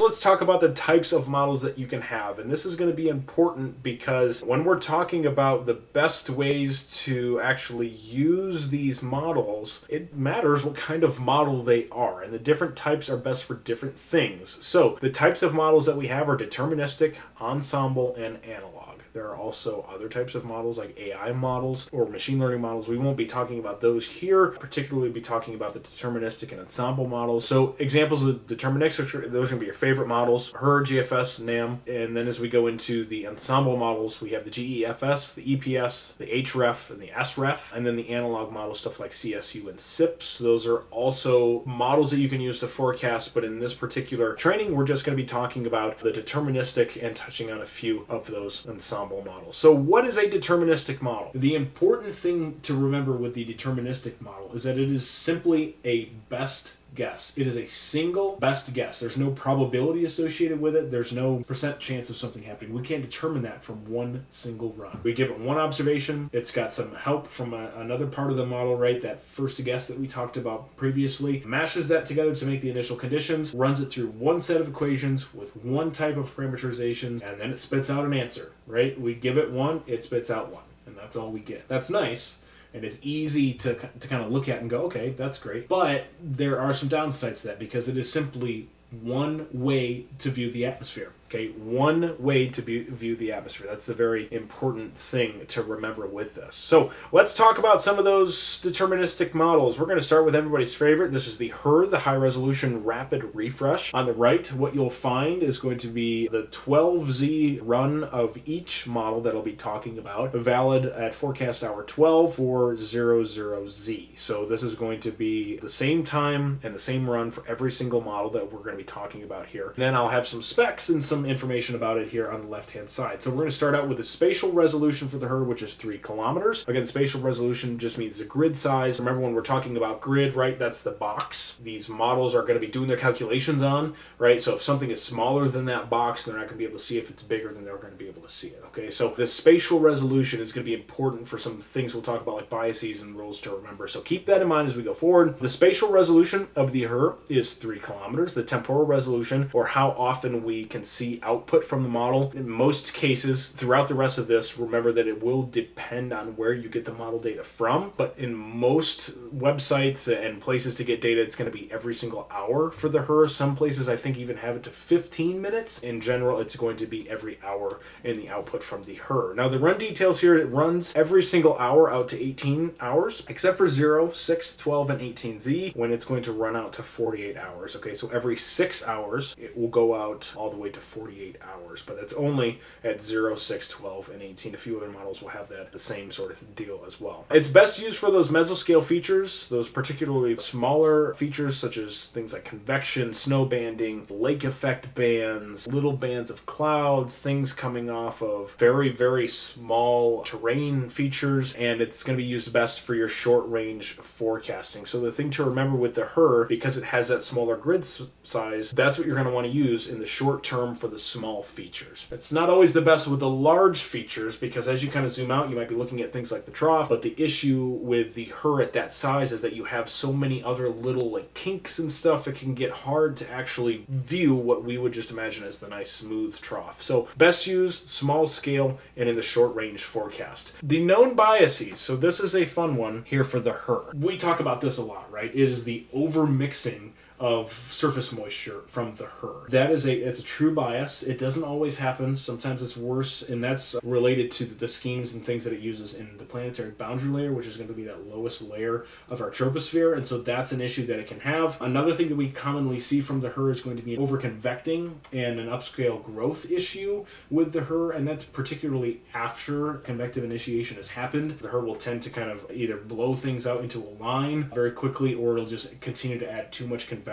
Let's talk about the types of models that you can have, and this is going to be important because when we're talking about the best ways to actually use these models, it matters what kind of model they are, and the different types are best for different things. So the types of models that we have are deterministic, ensemble, and analog. There are also other types of models like AI models or machine learning models. We won't be talking about those here, particularly be talking about the deterministic and ensemble models. So examples of deterministic, those are going to be your favorite models, HRRR, GFS, NAM, and then as we go into the ensemble models, we have the GEFS, the EPS, the HREF, and the SREF, and then the analog models, stuff like CSU and SIPs. Those are also models that you can use to forecast, but in this particular training, we're just going to be talking about the deterministic and touching on a few of those ensemble models. So what is a deterministic model? The important thing to remember with the deterministic model is that it is simply a best guess. It is a single best guess. There's no probability associated with it. There's no % chance of something happening. We can't determine that from one single run. We give it one observation. It's got some help from another part of the model, right? That first guess that we talked about previously. Mashes that together to make the initial conditions, runs it through one set of equations with one type of parameterizations, and then it spits out an answer, right? We give it one, it spits out one, and that's all we get. That's nice. And it's easy to kind of look at and go, okay, that's great. But there are some downsides to that because it is simply one way to view the atmosphere. Okay, one way to view the atmosphere. That's a very important thing to remember with this. So let's talk about some of those deterministic models. We're going to start with everybody's favorite. This is the HRRR, the High Resolution Rapid Refresh. On the right, what you'll find is going to be the 12Z run of each model that I'll be talking about, valid at forecast hour 12/400Z. So this is going to be the same time and the same run for every single model that we're going to be talking about here. And then I'll have some specs and some information about it here on the left hand side. So we're going to start out with the spatial resolution for the HRRR, which is 3 kilometers. Again, spatial resolution just means the grid size. Remember when we're talking about grid, right, that's the box these models are going to be doing their calculations on, right? So if something is smaller than that box, they're not going to be able to see. If it's bigger, then they're going to be able to see it. Okay, so the spatial resolution is going to be important for some things we'll talk about, like biases and rules to remember. So keep that in mind as we go forward. The spatial resolution of the HRRR is 3 kilometers. The temporal resolution, or how often we can see output from the model, in most cases throughout the rest of this, remember that it will depend on where you get the model data from, but in most websites and places to get data, it's going to be every single hour for the HRRR. Some places I think even have it to 15 minutes. In general, it's going to be every hour in the output from the HRRR. Now the run details here, it runs every single hour out to 18 hours, except for 0, 6, 12, and 18Z, when it's going to run out to 48 hours. Okay, so every 6 hours, it will go out all the way to 48 hours, but that's only at 0, 6, 12, and 18. A few other models will have that the same sort of deal as well. It's best used for those mesoscale features, those particularly smaller features such as things like convection, snow banding, lake effect bands, little bands of clouds, things coming off of very, very small terrain features, and it's going to be used best for your short range forecasting. So the thing to remember with the HRRR, because it has that smaller grid size, that's what you're going to want to use in the short term for the small features. It's not always the best with the large features because as you kind of zoom out, you might be looking at things like the trough, but the issue with the HRRR at that size is that you have so many other little like kinks and stuff, it can get hard to actually view what we would just imagine as the nice smooth trough. So best use small scale and in the short range forecast. The known biases, so this is a fun one here for the HRRR. We talk about this a lot, right? It is the overmixing of surface moisture from the HRRR. That is it's a true bias. It doesn't always happen. Sometimes it's worse, and that's related to the schemes and things that it uses in the planetary boundary layer, which is going to be that lowest layer of our troposphere, and so that's an issue that it can have. Another thing that we commonly see from the HRRR is going to be overconvecting and an upscale growth issue with the HRRR, and that's particularly after convective initiation has happened. The HRRR will tend to kind of either blow things out into a line very quickly, or it'll just continue to add too much convection.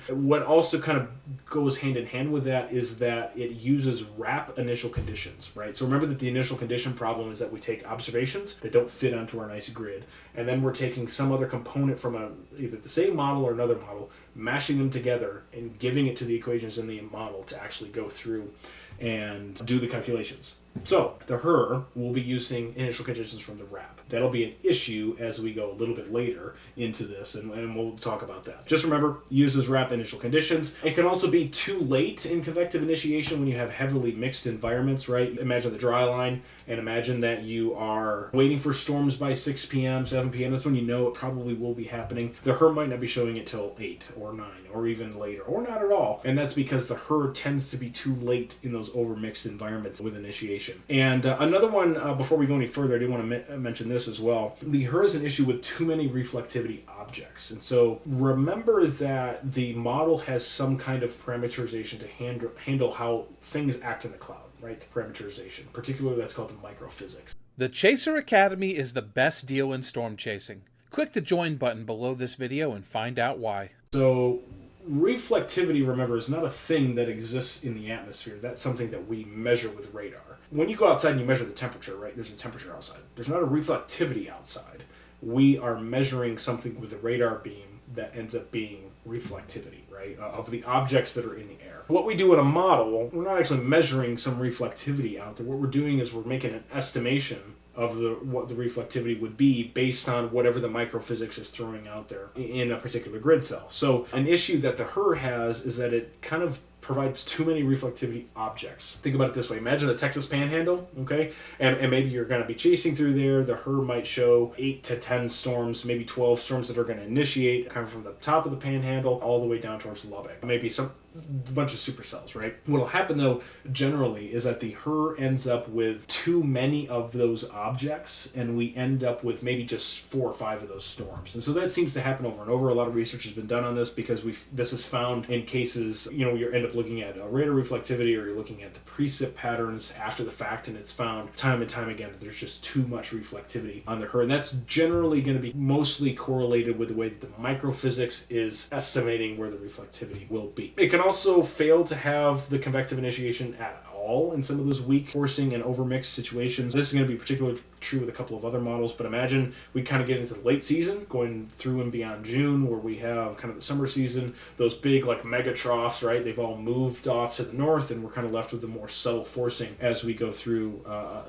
What also kind of goes hand in hand with that is that it uses wrap initial conditions, right? So remember that the initial condition problem is that we take observations that don't fit onto our nice grid, and then we're taking some other component from either the same model or another model, mashing them together and giving it to the equations in the model to actually go through and do the calculations. So the HRRR will be using initial conditions from the RAP. That'll be an issue as we go a little bit later into this, and we'll talk about that. Just remember, uses RAP initial conditions. It can also be too late in convective initiation when you have heavily mixed environments, right? Imagine the dry line, and imagine that you are waiting for storms by 6 p.m., 7 p.m. That's when you know it probably will be happening. The HRRR might not be showing it till 8 or 9 or even later, or not at all. And that's because the HRRR tends to be too late in those overmixed environments with initiation. And another one, before we go any further, I do want to mention this as well. The HRRR is an issue with too many reflectivity objects. And so remember that the model has some kind of parameterization to handle how things act in the cloud, right? Parameterization. Particularly that's called the microphysics. The Chaser Academy is the best deal in storm chasing. Click the join button below this video and find out why. So reflectivity, remember, is not a thing that exists in the atmosphere. That's something that we measure with radar. When you go outside and you measure the temperature, right, there's a temperature outside. There's not a reflectivity outside. We are measuring something with a radar beam that ends up being reflectivity, right, of the objects that are in the air. What we do in a model, we're not actually measuring some reflectivity out there. What we're doing is we're making an estimation of what the reflectivity would be based on whatever the microphysics is throwing out there in a particular grid cell. So an issue that the HRRR has is that it kind of provides too many reflectivity objects. Think about it this way. Imagine the Texas Panhandle, okay? And maybe you're going to be chasing through there. The HRRR might show 8 to 10 storms, maybe 12 storms that are going to initiate kind of from the top of the Panhandle all the way down towards Lubbock. Maybe a bunch of supercells, right? What'll happen though, generally, is that the HRRR ends up with too many of those objects, and we end up with maybe just 4 or 5 of those storms. And so that seems to happen over and over. A lot of research has been done on this because this is found in cases, you end up looking at radar reflectivity, or you're looking at the precip patterns after the fact, and it's found time and time again that there's just too much reflectivity on the HRRR. And that's generally going to be mostly correlated with the way that the microphysics is estimating where the reflectivity will be. It can also fail to have the convective initiation at all in some of those weak forcing and overmixed situations. This is going to be particularly true with a couple of other models, but imagine we kind of get into the late season, going through and beyond June, where we have kind of the summer season, those big like mega troughs, right? They've all moved off to the north, and we're kind of left with the more subtle forcing as we go through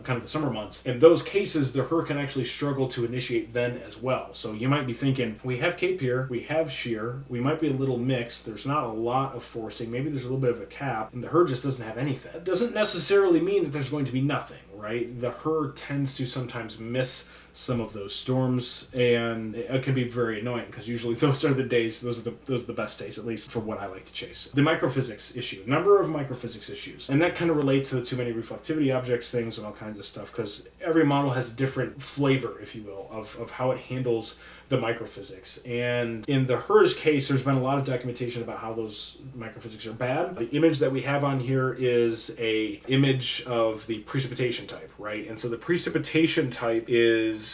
kind of the summer months. In those cases, the HRRR can actually struggle to initiate then as well. So you might be thinking, we have cape here, we have shear, we might be a little mixed, there's not a lot of forcing, maybe there's a little bit of a cap, and the HRRR just doesn't have anything. That doesn't necessarily mean that there's going to be nothing, right? The HRRR tends to sometimes miss some of those storms, and it can be very annoying because usually those are the days, those are the best days, at least for what I like to chase. The microphysics issue, number of microphysics issues, and that kind of relates to the too many reflectivity objects things and all kinds of stuff, because every model has a different flavor, if you will, of how it handles the microphysics. And in the HRRR's case, there's been a lot of documentation about how those microphysics are bad. The image that we have on here is a image of the precipitation type, right? And so the precipitation type is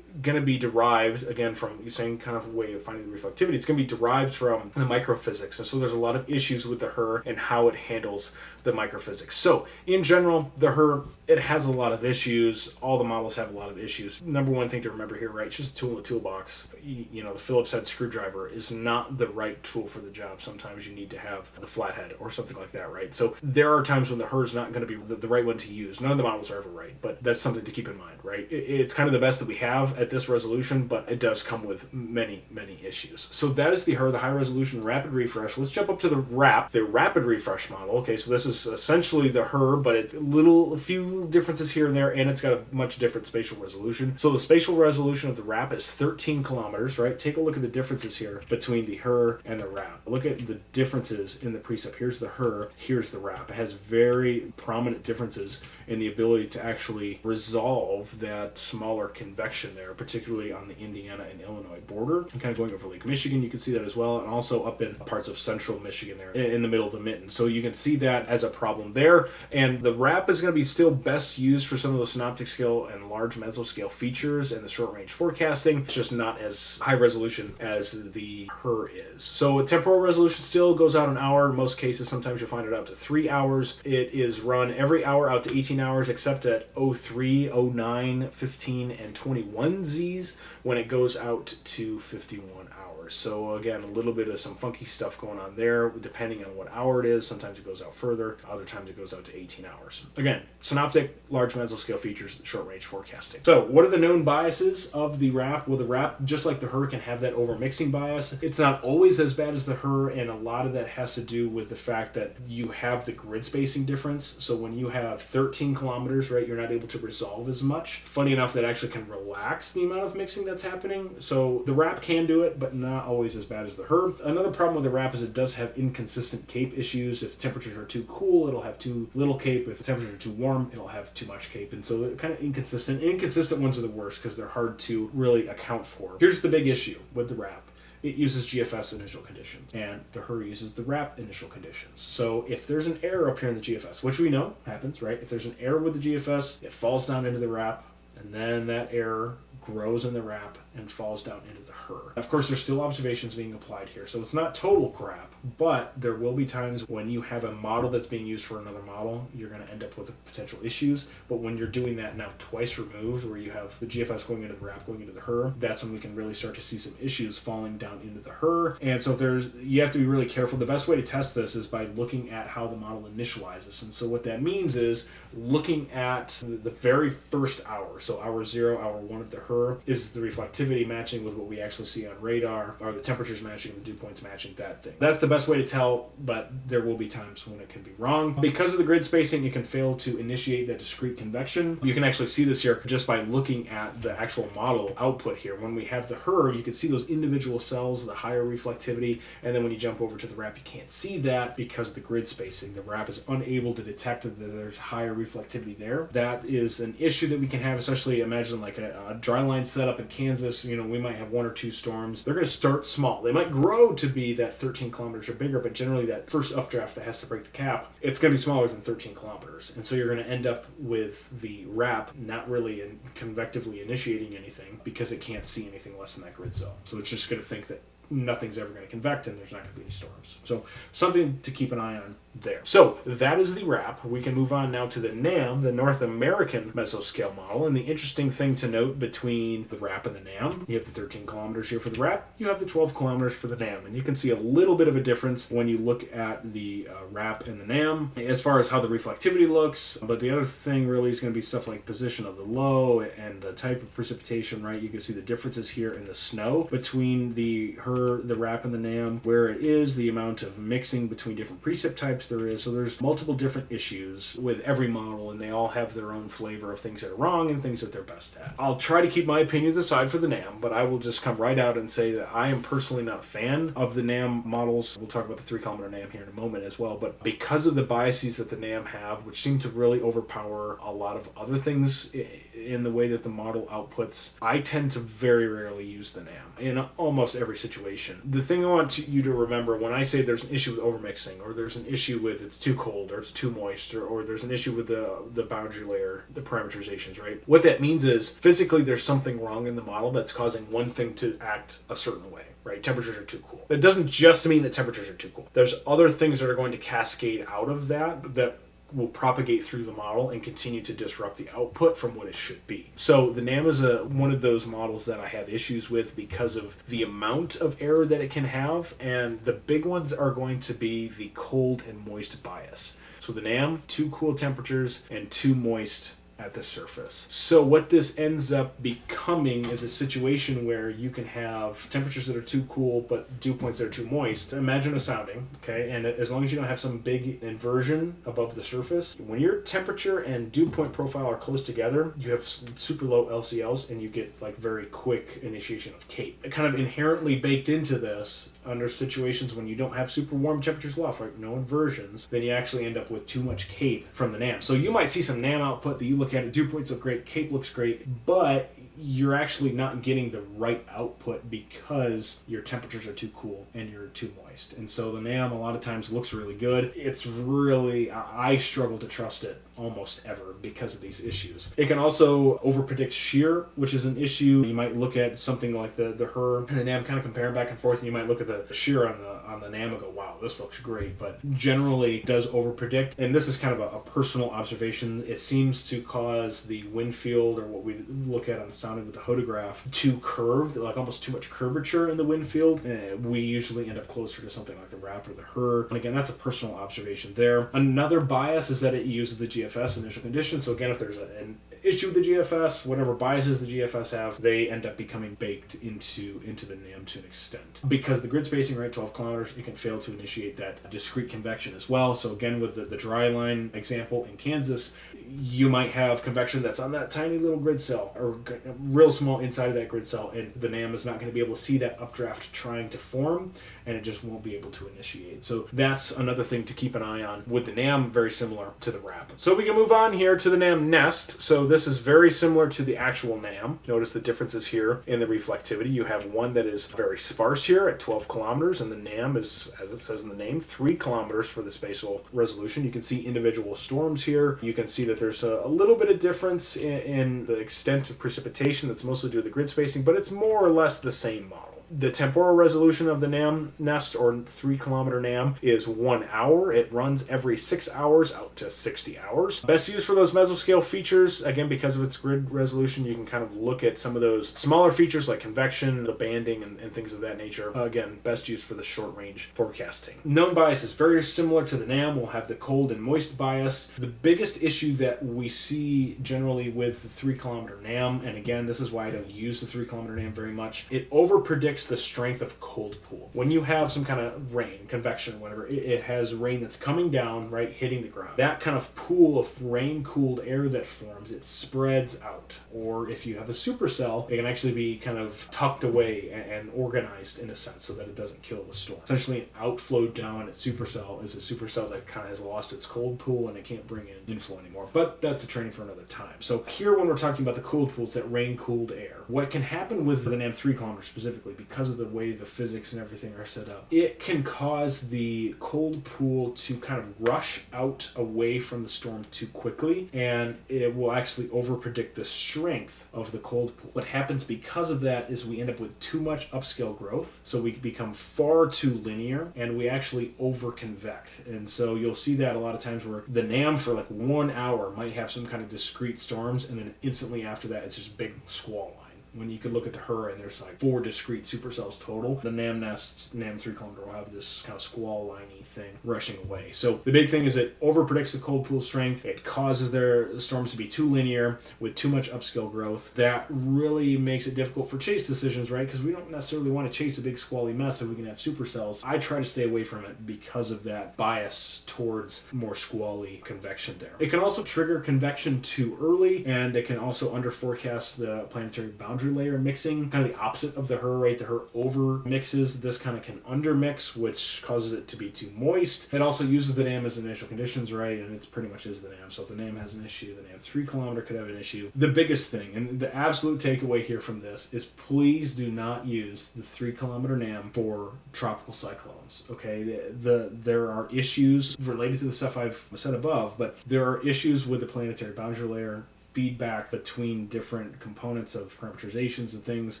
going to be derived, again, from the same kind of way of finding the reflectivity. It's going to be derived from the microphysics. And so there's a lot of issues with the HRRR and how it handles the microphysics. So in general, the HRRR, it has a lot of issues. All the models have a lot of issues. Number one thing to remember here, right, it's just a tool in the toolbox. The Phillips head screwdriver is not the right tool for the job. Sometimes you need to have the flathead or something like that, right? So there are times when the HRRR is not going to be the right one to use. None of the models are ever right, but that's something to keep in mind, right? It's kind of the best that we have at this resolution, but it does come with many, many issues. So that is the HRRR, the high resolution rapid refresh. Let's jump up to the RAP, the rapid refresh model. Okay, so this is essentially the HRRR, but a few differences here and there, and it's got a much different spatial resolution. So the spatial resolution of the RAP is 13 kilometers, right? Take a look at the differences here between the HRRR and the RAP. Look at the differences in the precip. Here's the HRRR, here's the RAP. It has very prominent differences in the ability to actually resolve that smaller convection there, particularly on the Indiana and Illinois border. And kind of going over Lake Michigan, you can see that as well, and also up in parts of central Michigan there, in the middle of the mitten. So you can see that as a problem there. And the RAP is going to be still best used for some of the synoptic scale and large mesoscale features and the short range forecasting. It's just not as high resolution as the HRRR is. So temporal resolution still goes out an hour. In most cases, sometimes you'll find it out to 3 hours. It is run every hour out to 18 hours, except at 03, 09, 15, and 21 Zs when it goes out to 51 hours. hours. So again, a little bit of some funky stuff going on there, depending on what hour it is. Sometimes it goes out further, other times it goes out to 18 hours. Again, synoptic, large mesoscale features, short range forecasting. So what are the known biases of the RAP? Well, the RAP, just like the HRRR, can have that overmixing bias. It's not always as bad as the HRRR, and a lot of that has to do with the fact that you have the grid spacing difference. So when you have 13 kilometers, right, you're not able to resolve as much. Funny enough, that actually can relax the amount of mixing that's happening. So the RAP can do it, but not always as bad as the HRRR. Another problem with the RAP is it does have inconsistent CAPE issues. If temperatures are too cool, it'll have too little CAPE. If temperatures are too warm, it'll have too much CAPE. And so they're kind of inconsistent. Inconsistent ones are the worst because they're hard to really account for. Here's the big issue with the RAP. It uses GFS initial conditions, and the HRRR uses the RAP initial conditions. So if there's an error up here in the GFS, which we know happens, right? If there's an error with the GFS, it falls down into the RAP, and then that error grows in the RAP and falls down into the HRRR. Of course, there's still observations being applied here, so it's not total crap, but there will be times when you have a model that's being used for another model, you're going to end up with potential issues. But when you're doing that now twice removed, where you have the GFS going into the RAP, going into the HRRR, that's when we can really start to see some issues falling down into the HRRR. And so you have to be really careful. The best way to test this is by looking at how the model initializes. And so what that means is looking at the very first hour, so hour 0, hour 1 of the HRRR, is the reflectivity matching with what we actually see on radar? Are the temperatures matching, the dew points matching, that thing? That's the best way to tell, but there will be times when it can be wrong. Because of the grid spacing, you can fail to initiate that discrete convection. You can actually see this here just by looking at the actual model output here. When we have the HRRR, you can see those individual cells, the higher reflectivity, and then when you jump over to the RAP, you can't see that because of the grid spacing. The RAP is unable to detect that there's higher reflectivity there. That is an issue that we can have, especially imagine like a dry line setup in Kansas. You know, we might have 1 or 2 storms. They're going to start small. They might grow to be that 13 kilometers or bigger, but generally that first updraft that has to break the cap, it's going to be smaller than 13 kilometers. And so you're going to end up with the RAP not really convectively initiating anything because it can't see anything less than that grid zone. So it's just going to think that nothing's ever going to convect and there's not going to be any storms. So something to keep an eye on there. So that is the RAP. We can move on now to the NAM, the North American Mesoscale model. And the interesting thing to note between the RAP and the NAM, you have the 13 kilometers here for the RAP, you have the 12 kilometers for the NAM. And you can see a little bit of a difference when you look at the RAP and the NAM as far as how the reflectivity looks. But the other thing really is going to be stuff like position of the low and the type of precipitation, right? You can see the differences here in the snow between the HRRR, the RAP, and the NAM, where it is, the amount of mixing between different precip types there is. So there's multiple different issues with every model, and they all have their own flavor of things that are wrong and things that they're best at. I'll try to keep my opinions aside for the NAM, but I will just come right out and say that I am personally not a fan of the NAM models. We'll talk about the 3-kilometer NAM here in a moment as well, but because of the biases that the NAM have, which seem to really overpower a lot of other things in the way that the model outputs, I tend to very rarely use the NAM in almost every situation. The thing I want you to remember when I say there's an issue with overmixing, or there's an issue with it's too cold, or it's too moist, or there's an issue with the boundary layer, the parameterizations, right? What that means is physically there's something wrong in the model that's causing one thing to act a certain way, right? Temperatures are too cool. That doesn't just mean that temperatures are too cool. There's other things that are going to cascade out of that will propagate through the model and continue to disrupt the output from what it should be. So the NAM is one of those models that I have issues with because of the amount of error that it can have, and the big ones are going to be the cold and moist bias. So the NAM, too cool temperatures and too moist at the surface. So what this ends up becoming is a situation where you can have temperatures that are too cool but dew points that are too moist. Imagine a sounding, okay? And as long as you don't have some big inversion above the surface, when your temperature and dew point profile are close together, you have super low LCLs and you get like very quick initiation of CAPE. Kind of inherently baked into this, under situations when you don't have super warm temperatures left, right, no inversions, then you actually end up with too much CAPE from the NAM. So you might see some NAM output that you look at it, dew points look great, CAPE looks great, but you're actually not getting the right output because your temperatures are too cool and you're too moist. And so the NAM a lot of times looks really good. It's really, I struggle to trust it almost ever because of these issues. It can also overpredict shear, which is an issue. You might look at something like the HRRR and the NAM, kind of compare back and forth, and you might look at the shear on on the NAM and go, wow, this looks great, but generally does overpredict. And this is kind of a personal observation. It seems to cause the wind field, or what we look at on sounding with the hodograph, too curved, like almost too much curvature in the wind field. We usually end up closer to something like the RAP or the HRRR. And again, that's a personal observation there. Another bias is that it uses the GFS initial condition. So again, if there's an issue with the GFS, whatever biases the GFS have, they end up becoming baked into the NAM to an extent. Because the grid spacing, right, 12 kilometers, it can fail to initiate that discrete convection as well. So again, with the dry line example in Kansas, you might have convection that's on that tiny little grid cell, or real small inside of that grid cell, and the NAM is not going to be able to see that updraft trying to form, and it just won't be able to initiate. So that's another thing to keep an eye on with the NAM, very similar to the RAP. So we can move on here to the NAM nest. So this is very similar to the actual NAM. Notice the differences here in the reflectivity. You have one that is very sparse here at 12 kilometers, and the NAM is, as it says in the name, 3 kilometers for the spatial resolution. You can see individual storms here. You can see that there's a little bit of difference in the extent of precipitation. That's mostly due to the grid spacing, but it's more or less the same model. The temporal resolution of the NAM nest, or 3 kilometer NAM, is 1 hour. It runs every 6 hours out to 60 hours. Best used for those mesoscale features, again, because of its grid resolution, you can kind of look at some of those smaller features like convection, the banding, and things of that nature. Again, best used for the short range forecasting. Known bias is very similar to the NAM. We'll have the cold and moist bias. The biggest issue that we see generally with the 3 kilometer NAM, and again, this is why I don't use the 3 kilometer NAM very much, it overpredicts the strength of cold pool. When you have some kind of rain, convection, or whatever, it has rain that's coming down, right, hitting the ground. That kind of pool of rain-cooled air that forms, it spreads out. Or if you have a supercell, it can actually be kind of tucked away and organized in a sense so that it doesn't kill the storm. Essentially, an outflow down at supercell is a supercell that kind of has lost its cold pool and it can't bring in inflow anymore. But that's a training for another time. So here, when we're talking about the cold pools, that rain-cooled air, what can happen with the NAM 3 kilometers specifically, because of the way the physics and everything are set up, it can cause the cold pool to kind of rush out away from the storm too quickly, and it will actually overpredict the strength of the cold pool. What happens because of that is we end up with too much upscale growth, so we become far too linear, and we actually over-convect. And so you'll see that a lot of times where the NAM for like 1 hour might have some kind of discrete storms, and then instantly after that it's just big squall line. When you could look at the HRRR and there's like 4 discrete supercells total, the NAM nest, NAM 3 kilometer, will have this kind of squall liney thing rushing away. So the big thing is it overpredicts the cold pool strength. It causes their storms to be too linear with too much upscale growth. That really makes it difficult for chase decisions, right? Because we don't necessarily want to chase a big squally mess if we can have supercells. I try to stay away from it because of that bias towards more squally convection there. It can also trigger convection too early, and it can also under forecast the planetary boundary layer mixing, kind of the opposite of the HRRR, right? The HRRR over mixes. This kind of can under mix, which causes it to be too moist. It also uses the NAM as initial conditions, right? And it's pretty much is the NAM. So if the NAM has an issue, the NAM 3 kilometer could have an issue. The biggest thing, and the absolute takeaway here from this, is please do not use the 3 kilometer NAM for tropical cyclones, okay? There are issues related to the stuff I've said above, but there are issues with the planetary boundary layer, feedback between different components of parameterizations and things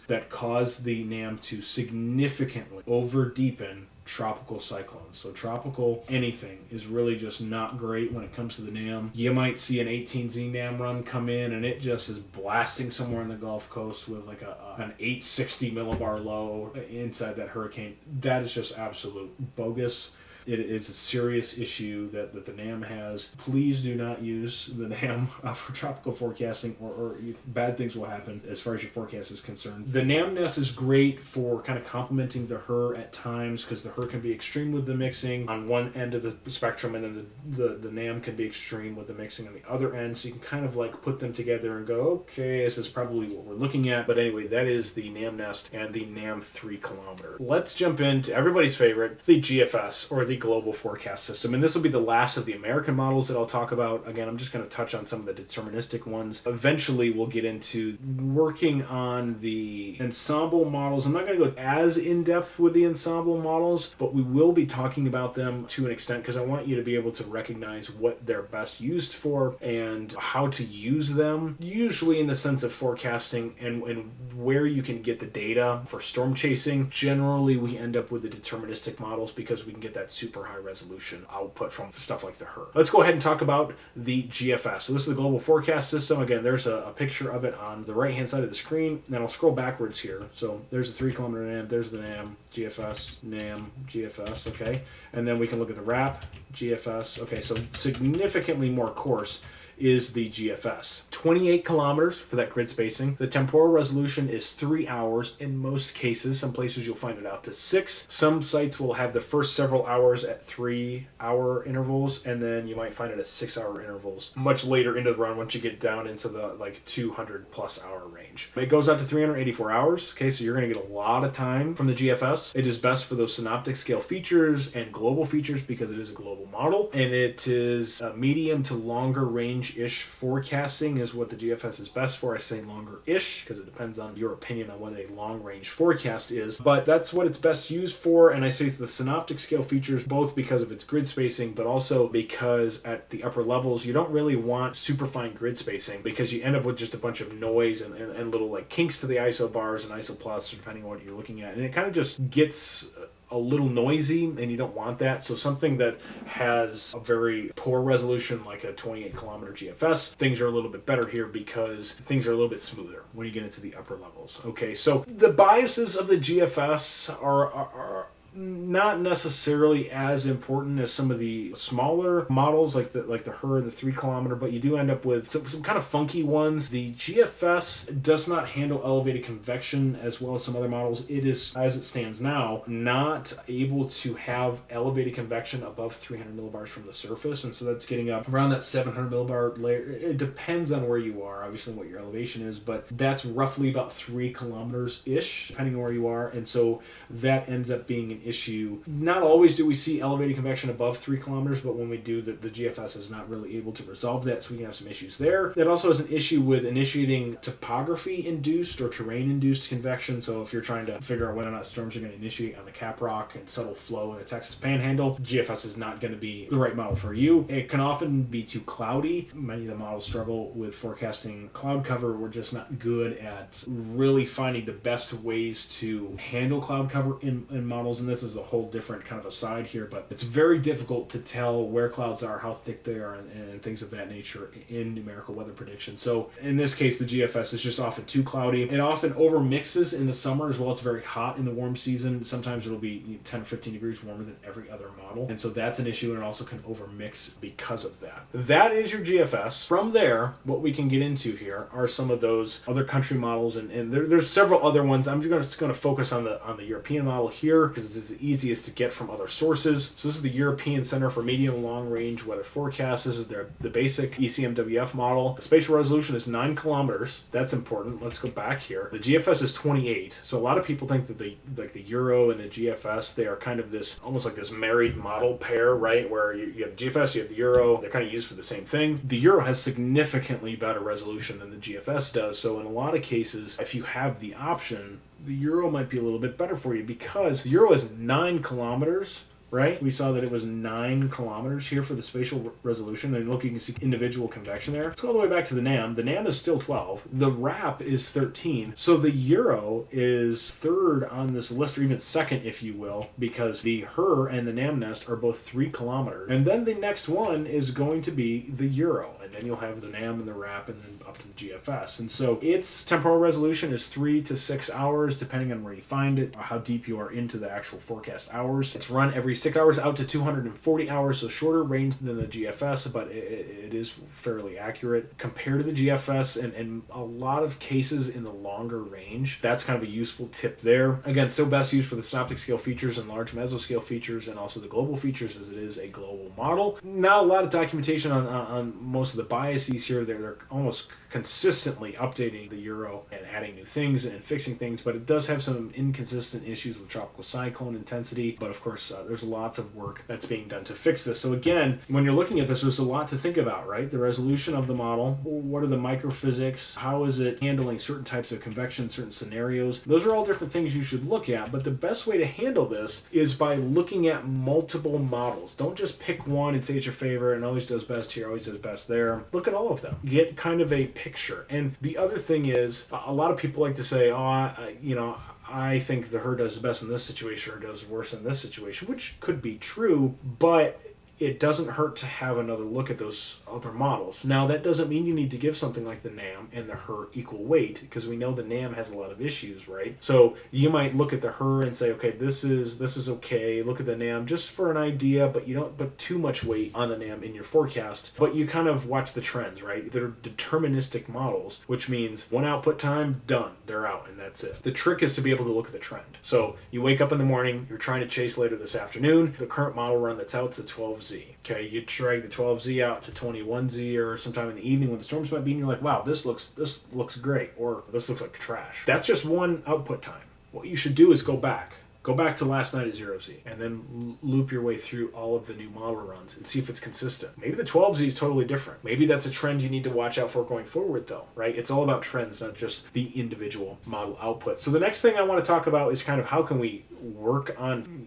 that cause the NAM to significantly over deepen tropical cyclones. So tropical anything is really just not great when it comes to the NAM. You might see an 18Z NAM run come in and it just is blasting somewhere in the Gulf Coast with like an 860 millibar low inside that hurricane. That is just absolute bogus. It is a serious issue that the NAM has. Please do not use the NAM for tropical forecasting, or bad things will happen as far as your forecast is concerned. The NAM nest is great for kind of complementing the HRRR at times, because the HRRR can be extreme with the mixing on one end of the spectrum, and then the NAM can be extreme with the mixing on the other end. So you can kind of like put them together and go, okay, this is probably what we're looking at. But anyway, that is the NAM nest and the NAM 3 kilometer. Let's jump into everybody's favorite, the GFS, or the global forecast system. And this will be the last of the American models that I'll talk about. Again, I'm just going to touch on some of the deterministic ones. Eventually, we'll get into working on the Ensemble models. I'm not going to go as in-depth with the Ensemble models, but we will be talking about them to an extent because I want you to be able to recognize what they're best used for and how to use them, usually in the sense of forecasting and where you can get the data for storm chasing. Generally, we end up with the deterministic models because we can get that super high resolution output from stuff like the HRRR. Let's go ahead and talk about the GFS. So this is the global forecast system. Again, there's a picture of it on the right-hand side of the screen. And then I'll scroll backwards here. So there's the 3 kilometer NAM, there's the NAM, GFS, NAM, GFS, okay? And then we can look at the RAP, GFS. Okay, so significantly more coarse is the GFS. 28 kilometers for that grid spacing. The temporal resolution is 3 hours in most cases. Some places you'll find it out to 6. Some sites will have the first several hours at 3-hour intervals, and then you might find it at 6-hour intervals much later into the run once you get down into the like 200 plus hour range. It goes out to 384 hours. Okay, so you're going to get a lot of time from the GFS. It is best for those synoptic scale features and global features because it is a global model, and it is a medium to longer range-ish forecasting is what the GFS is best for. I say longer-ish because it depends on your opinion on what a long-range forecast is, but that's what it's best used for. And I say the synoptic scale features both because of its grid spacing, but also because at the upper levels you don't really want super fine grid spacing because you end up with just a bunch of noise and little like kinks to the ISO bars and ISO plus depending on what you're looking at, and it kind of just gets a little noisy, and you don't want that. So something that has a very poor resolution like a 28 kilometer GFS, things are a little bit better here because things are a little bit smoother when you get into the upper levels. Okay, so the biases of the GFS are not necessarily as important as some of the smaller models like the HRRR and the 3 kilometer, but you do end up with some kind of funky ones. The GFS does not handle elevated convection as well as some other models. It is, as it stands now, not able to have elevated convection above 300 millibars from the surface, and so that's getting up around that 700 millibar layer. It depends on where you are, obviously what your elevation is, but that's roughly about 3 kilometers ish depending on where you are, and so that ends up being an issue. Not always do we see elevated convection above 3 kilometers, but when we do, the GFS is not really able to resolve that, so we can have some issues there. That also has an issue with initiating topography-induced or terrain-induced convection, so if you're trying to figure out whether or not storms are going to initiate on the cap rock and settle flow in the Texas Panhandle, GFS is not going to be the right model for you. It can often be too cloudy. Many of the models struggle with forecasting cloud cover. We're just not good at really finding the best ways to handle cloud cover in models, and this is a whole different kind of aside here, but it's very difficult to tell where clouds are, how thick they are, and things of that nature in numerical weather prediction. So in this case, the GFS is just often too cloudy. It often overmixes in the summer as well. It's very hot in the warm season. Sometimes it'll be 10 or 15 degrees warmer than every other model, and so that's an issue, and it also can overmix because of that. That is your GFS. From there, what we can get into here are some of those other country models, and there's several other ones. I'm just going to focus on the European model here because it's the easiest to get from other sources. So this is the European Center for Medium and Long Range Weather Forecasts. This is the basic ECMWF model. The spatial resolution is 9 kilometers. That's important. Let's go back here. The GFS is 28. So a lot of people think that the Euro and the GFS, they are kind of this, almost like this married model pair, right? Where you have the GFS, you have the Euro. They're kind of used for the same thing. The Euro has significantly better resolution than the GFS does. So in a lot of cases, if you have the option, the Euro might be a little bit better for you because the Euro is 9 kilometers, right? We saw that it was 9 kilometers here for the spatial resolution. And look, you can see individual convection there. Let's go all the way back to the NAM. The NAM is still 12. The RAP is 13. So the Euro is third on this list, or even second, if you will, because the HRRR and the NAM nest are both 3 kilometers. And then the next one is going to be the Euro. And then you'll have the NAM and the RAP and then up to the GFS. And so its temporal resolution is 3 to 6 hours, depending on where you find it, or how deep you are into the actual forecast hours. It's run every 6 hours out to 240 hours, so shorter range than the GFS, but it is fairly accurate compared to the GFS, and in a lot of cases in the longer range. That's kind of a useful tip there. Again, still best used for the synoptic scale features and large mesoscale features and also the global features, as it is a global model. Not a lot of documentation on most of the biases here. They're almost consistently updating the Euro and adding new things and fixing things, but it does have some inconsistent issues with tropical cyclone intensity. But of course, there's a lots of work that's being done to fix this. So again, when you're looking at this, there's a lot to think about, right? The resolution of the model, what are the microphysics, how is it handling certain types of convection, certain scenarios. Those are all different things you should look at, but the best way to handle this is by looking at multiple models. Don't just pick one and say it's your favorite and always does best here, always does best there. Look at all of them. Get kind of a picture. And the other thing is, a lot of people like to say, I think the HRRR does best in this situation or does worse in this situation, which could be true, but it doesn't hurt to have another look at those other models. Now, that doesn't mean you need to give something like the NAM and the HRRR equal weight, because we know the NAM has a lot of issues, right? So you might look at the HRRR and say, okay, this is okay. Look at the NAM just for an idea, but you don't put too much weight on the NAM in your forecast. But you kind of watch the trends, right? They're deterministic models, which means one output time, done. They're out, and that's it. The trick is to be able to look at the trend. So you wake up in the morning, you're trying to chase later this afternoon. The current model run that's out is a 12Z. Okay, you drag the 12Z out to 21Z or sometime in the evening when the storms might be, and you're like, wow, this looks great, or this looks like trash. That's just one output time. What you should do is go back. Go back to last night at 0Z and then loop your way through all of the new model runs and see if it's consistent. Maybe the 12Z is totally different. Maybe that's a trend you need to watch out for going forward, though, right? It's all about trends, not just the individual model output. So the next thing I want to talk about is kind of how can we work on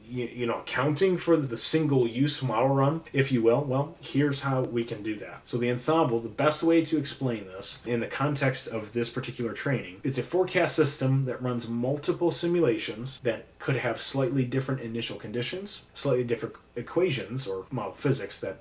accounting for the single use model run, if you will. Well, here's how we can do that. So the Ensemble, the best way to explain this in the context of this particular training, it's a forecast system that runs multiple simulations that could have slightly different initial conditions, slightly different equations or model physics that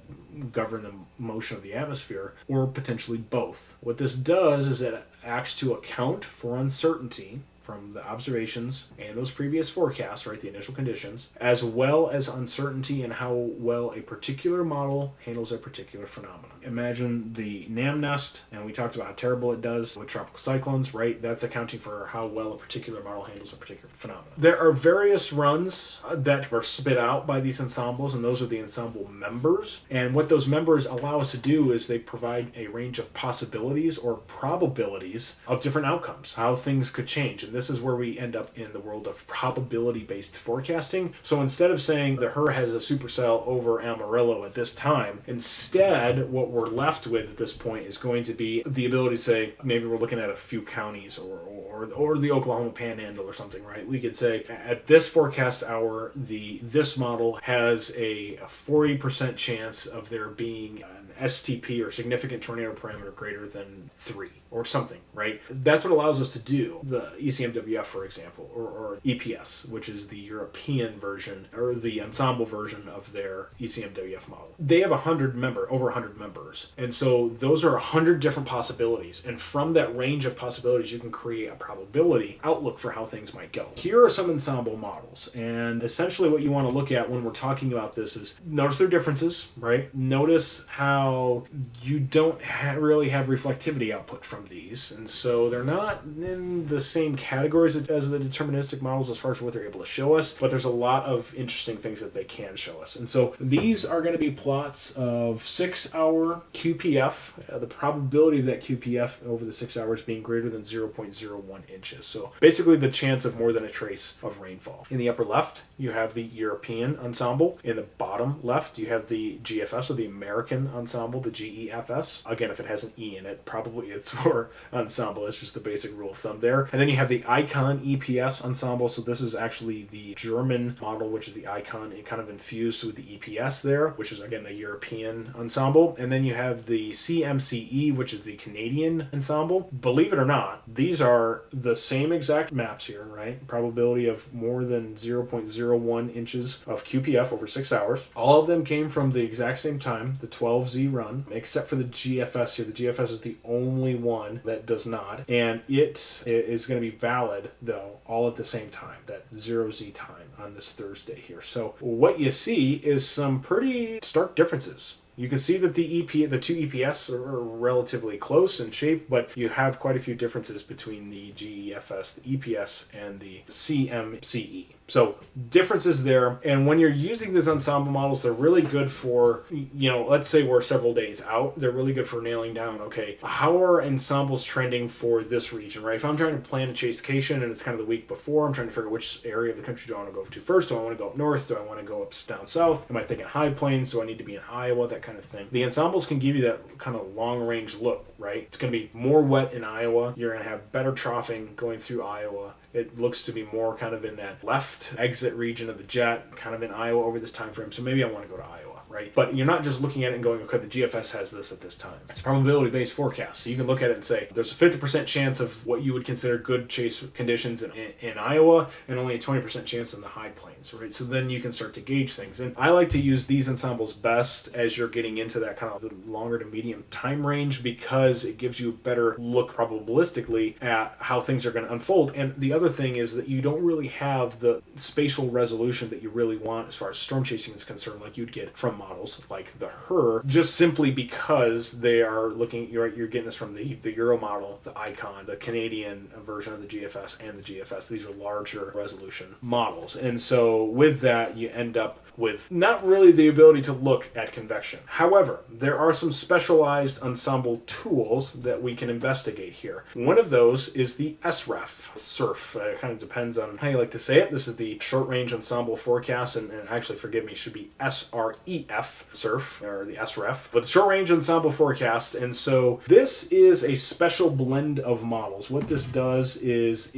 govern the motion of the atmosphere, or potentially both. What this does is it acts to account for uncertainty from the observations and those previous forecasts, right, the initial conditions, as well as uncertainty in how well a particular model handles a particular phenomenon. Imagine the NAM nest, and we talked about how terrible it does with tropical cyclones, right? That's accounting for how well a particular model handles a particular phenomenon. There are various runs that are spit out by these ensembles, and those are the ensemble members. And what those members allow us to do is they provide a range of possibilities or probabilities of different outcomes, how things could change. And this is where we end up in the world of probability-based forecasting. So instead of saying the HRRR has a supercell over Amarillo at this time, instead what we're left with at this point is going to be the ability to say, maybe we're looking at a few counties or the Oklahoma Panhandle or something, right? We could say at this forecast hour, this model has a 40% chance of there being an STP or significant tornado parameter greater than 3 or something, right? That's what allows us to do the ECMWF, for example, or EPS, which is the European version or the ensemble version of their ECMWF model. They have over 100 members. And so those are 100 different possibilities. And from that range of possibilities, you can create a probability outlook for how things might go. Here are some ensemble models. And essentially what you want to look at when we're talking about this is notice their differences, right? Notice how you don't really have reflectivity output from these. And so they're not in the same categories as the deterministic models as far as what they're able to show us, but there's a lot of interesting things that they can show us. And so these are going to be plots of 6-hour QPF, the probability of that QPF over the 6 hours being greater than 0.01 inches. So basically the chance of more than a trace of rainfall. In the upper left, you have the European ensemble. In the bottom left, you have the GFS, or the American ensemble, the GEFS. Again, if it has an E in it, probably it's for ensemble. It's just the basic rule of thumb there. And then you have the Icon EPS ensemble. So this is actually the German model, which is the Icon, it kind of infused with the EPS there, which is again the European ensemble. And then you have the CMCE, which is the Canadian ensemble. Believe it or not, these are the same exact maps here, right? Probability of more than 0.01 inches of QPF over 6 hours. All of them came from the exact same time, the 12Z run, except for the GFS here. The GFS is the only one that does not. And it is going to be valid, though, all at the same time, that 0Z time on this Thursday here. So what you see is some pretty stark differences. You can see that the two EPS are relatively close in shape, but you have quite a few differences between the GEFS, the EPS, and the CMCE. So differences there. And when you're using these ensemble models, they're really good for, let's say we're several days out. They're really good for nailing down, okay, how are ensembles trending for this region, right? If I'm trying to plan a chasecation and it's kind of the week before, I'm trying to figure out which area of the country do I want to go to first. Do I want to go up north? Do I want to go up down south? Am I thinking high plains? Do I need to be in Iowa? That kind of thing. The ensembles can give you that kind of long range look, right? It's going to be more wet in Iowa. You're going to have better troughing going through Iowa. It looks to be more kind of in that left exit region of the jet, kind of in Iowa over this time frame. So maybe I want to go to Iowa. Right? But you're not just looking at it and going, okay, the GFS has this at this time. It's a probability-based forecast. So you can look at it and say, there's a 50% chance of what you would consider good chase conditions in Iowa, and only a 20% chance in the high plains, right? So then you can start to gauge things. And I like to use these ensembles best as you're getting into that kind of the longer to medium time range, because it gives you a better look probabilistically at how things are going to unfold. And the other thing is that you don't really have the spatial resolution that you really want as far as storm chasing is concerned, like you'd get from models like the HRRR, just simply because they are looking, you're getting this from the Euro model, the ICON, the Canadian version of the GFS, and the GFS. These are larger resolution models. And so with that, you end up with not really the ability to look at convection. However, there are some specialized ensemble tools that we can investigate here. One of those is the SREF. It kind of depends on how you like to say it. This is the short range ensemble forecast, and actually, forgive me, it should be SREF, SRF, or the SREF, but the short range ensemble forecast. And so this is a special blend of models. What this does is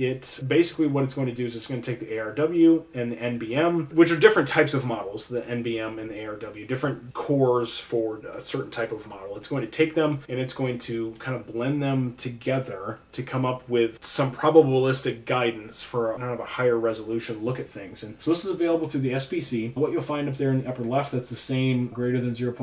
basically what it's going to do is it's going to take the ARW and the NBM, which are different types of models, the NBM and the ARW, different cores for a certain type of model. It's going to take them and it's going to kind of blend them together to come up with some probabilistic guidance for kind of a higher resolution look at things. And so this is available through the SPC. What you'll find up there in the upper left, that's the same greater than 0.01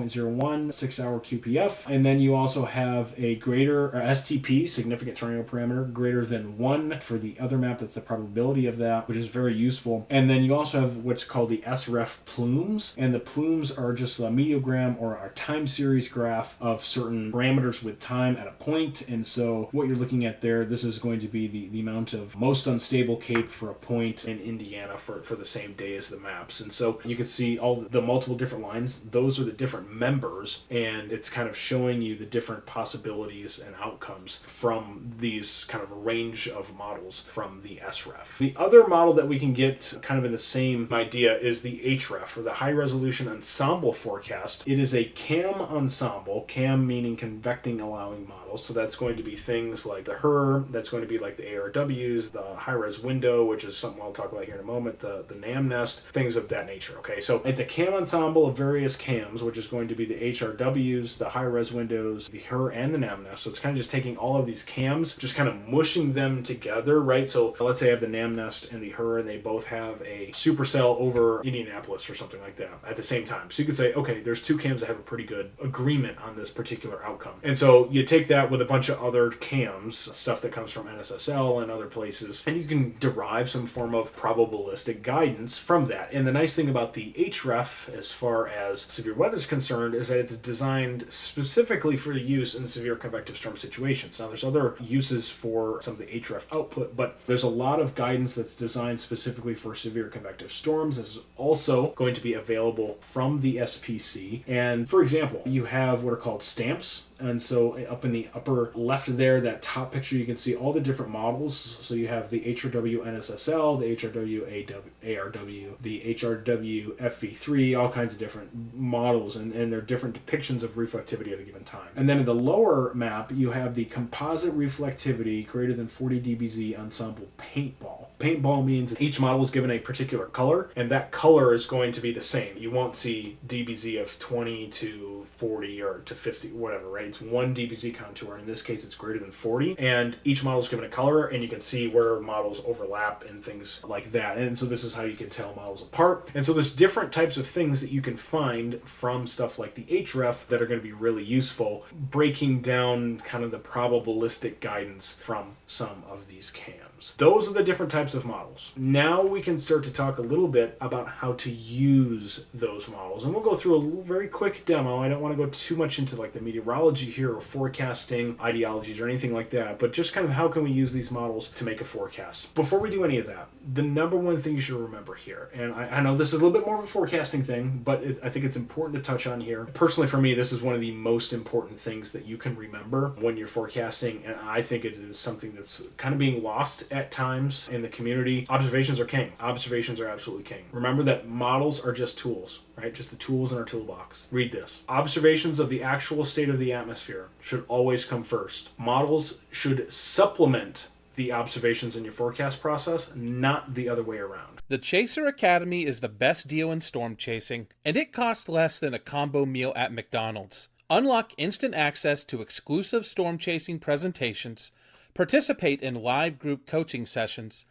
6-hour QPF. And then you also have a greater STP, significant tornado parameter, greater than 1 for the other map. That's the probability of that, which is very useful. And then you also have what's called the SREF plumes. And the plumes are just a mediogram or a time series graph of certain parameters with time at a point. And so what you're looking at there, this is going to be the amount of most unstable cape for a point in Indiana for the same day as the maps. And so you can see all the multiple different lines. Those are the different members, and it's kind of showing you the different possibilities and outcomes from these kind of a range of models from the SREF. The other model that we can get kind of in the same idea is the HREF, or the High Resolution Ensemble Forecast. It is a CAM ensemble, CAM meaning convecting allowing model. So that's going to be things like the HRRR, that's going to be like the ARWs, the high-res window, which is something I'll talk about here in a moment, the NAM nest, things of that nature. Okay, so it's a CAM ensemble of various CAMs, which is going to be the HRWs, the high-res windows, the HRRR, and the NAM nest. So it's kind of just taking all of these CAMs, just kind of mushing them together, right? So let's say I have the NAM nest and the HRRR, and they both have a supercell over Indianapolis or something like that at the same time. So you could say, okay, there's two CAMs that have a pretty good agreement on this particular outcome. And so you take that with a bunch of other CAMs, stuff that comes from NSSL and other places, and you can derive some form of probabilistic guidance from that. And the nice thing about the HREF, as far as severe weather is concerned, is that it's designed specifically for use in severe convective storm situations. Now, there's other uses for some of the HREF output, but there's a lot of guidance that's designed specifically for severe convective storms. This is also going to be available from the SPC. And for example, you have what are called stamps. And so up in the upper left there, that top picture, you can see all the different models. So you have the HRW NSSL, the HRW ARW, the HRW FV3, all kinds of different models, and they're different depictions of reflectivity at a given time. And then in the lower map, you have the composite reflectivity greater than 40 dBz ensemble paintball. Paintball means each model is given a particular color, and that color is going to be the same. You won't see dBz of 20 to 40 or to 50, whatever, right? It's 1 dBz contour. In this case, it's greater than 40, and each model is given a color, and you can see where models overlap and things like that. And so this is how you can tell models apart. And so there's different types of things that you can find from stuff like the HREF that are going to be really useful, breaking down kind of the probabilistic guidance from some of these CAMs. Those are the different types of models. Now we can start to talk a little bit about how to use those models. And we'll go through a very quick demo. I don't want to go too much into like the meteorology methodology here or forecasting ideologies or anything like that, but just kind of how can we use these models to make a forecast. Before we do any of that, the number one thing you should remember here, and I know this is a little bit more of a forecasting thing, but I think it's important to touch on here. Personally, for me, this is one of the most important things that you can remember when you're forecasting, and I think it is something that's kind of being lost at times in the community. Observations are king. Observations are absolutely king. Remember that models are just tools, right? Just the tools in our toolbox. Read this. Observations of the actual state of the atmosphere should always come first. Models should supplement the observations in your forecast process, not the other way around. The Chaser Academy is the best deal in storm chasing, and it costs less than a combo meal at McDonald's. Unlock instant access to exclusive storm chasing presentations, participate in live group coaching sessions,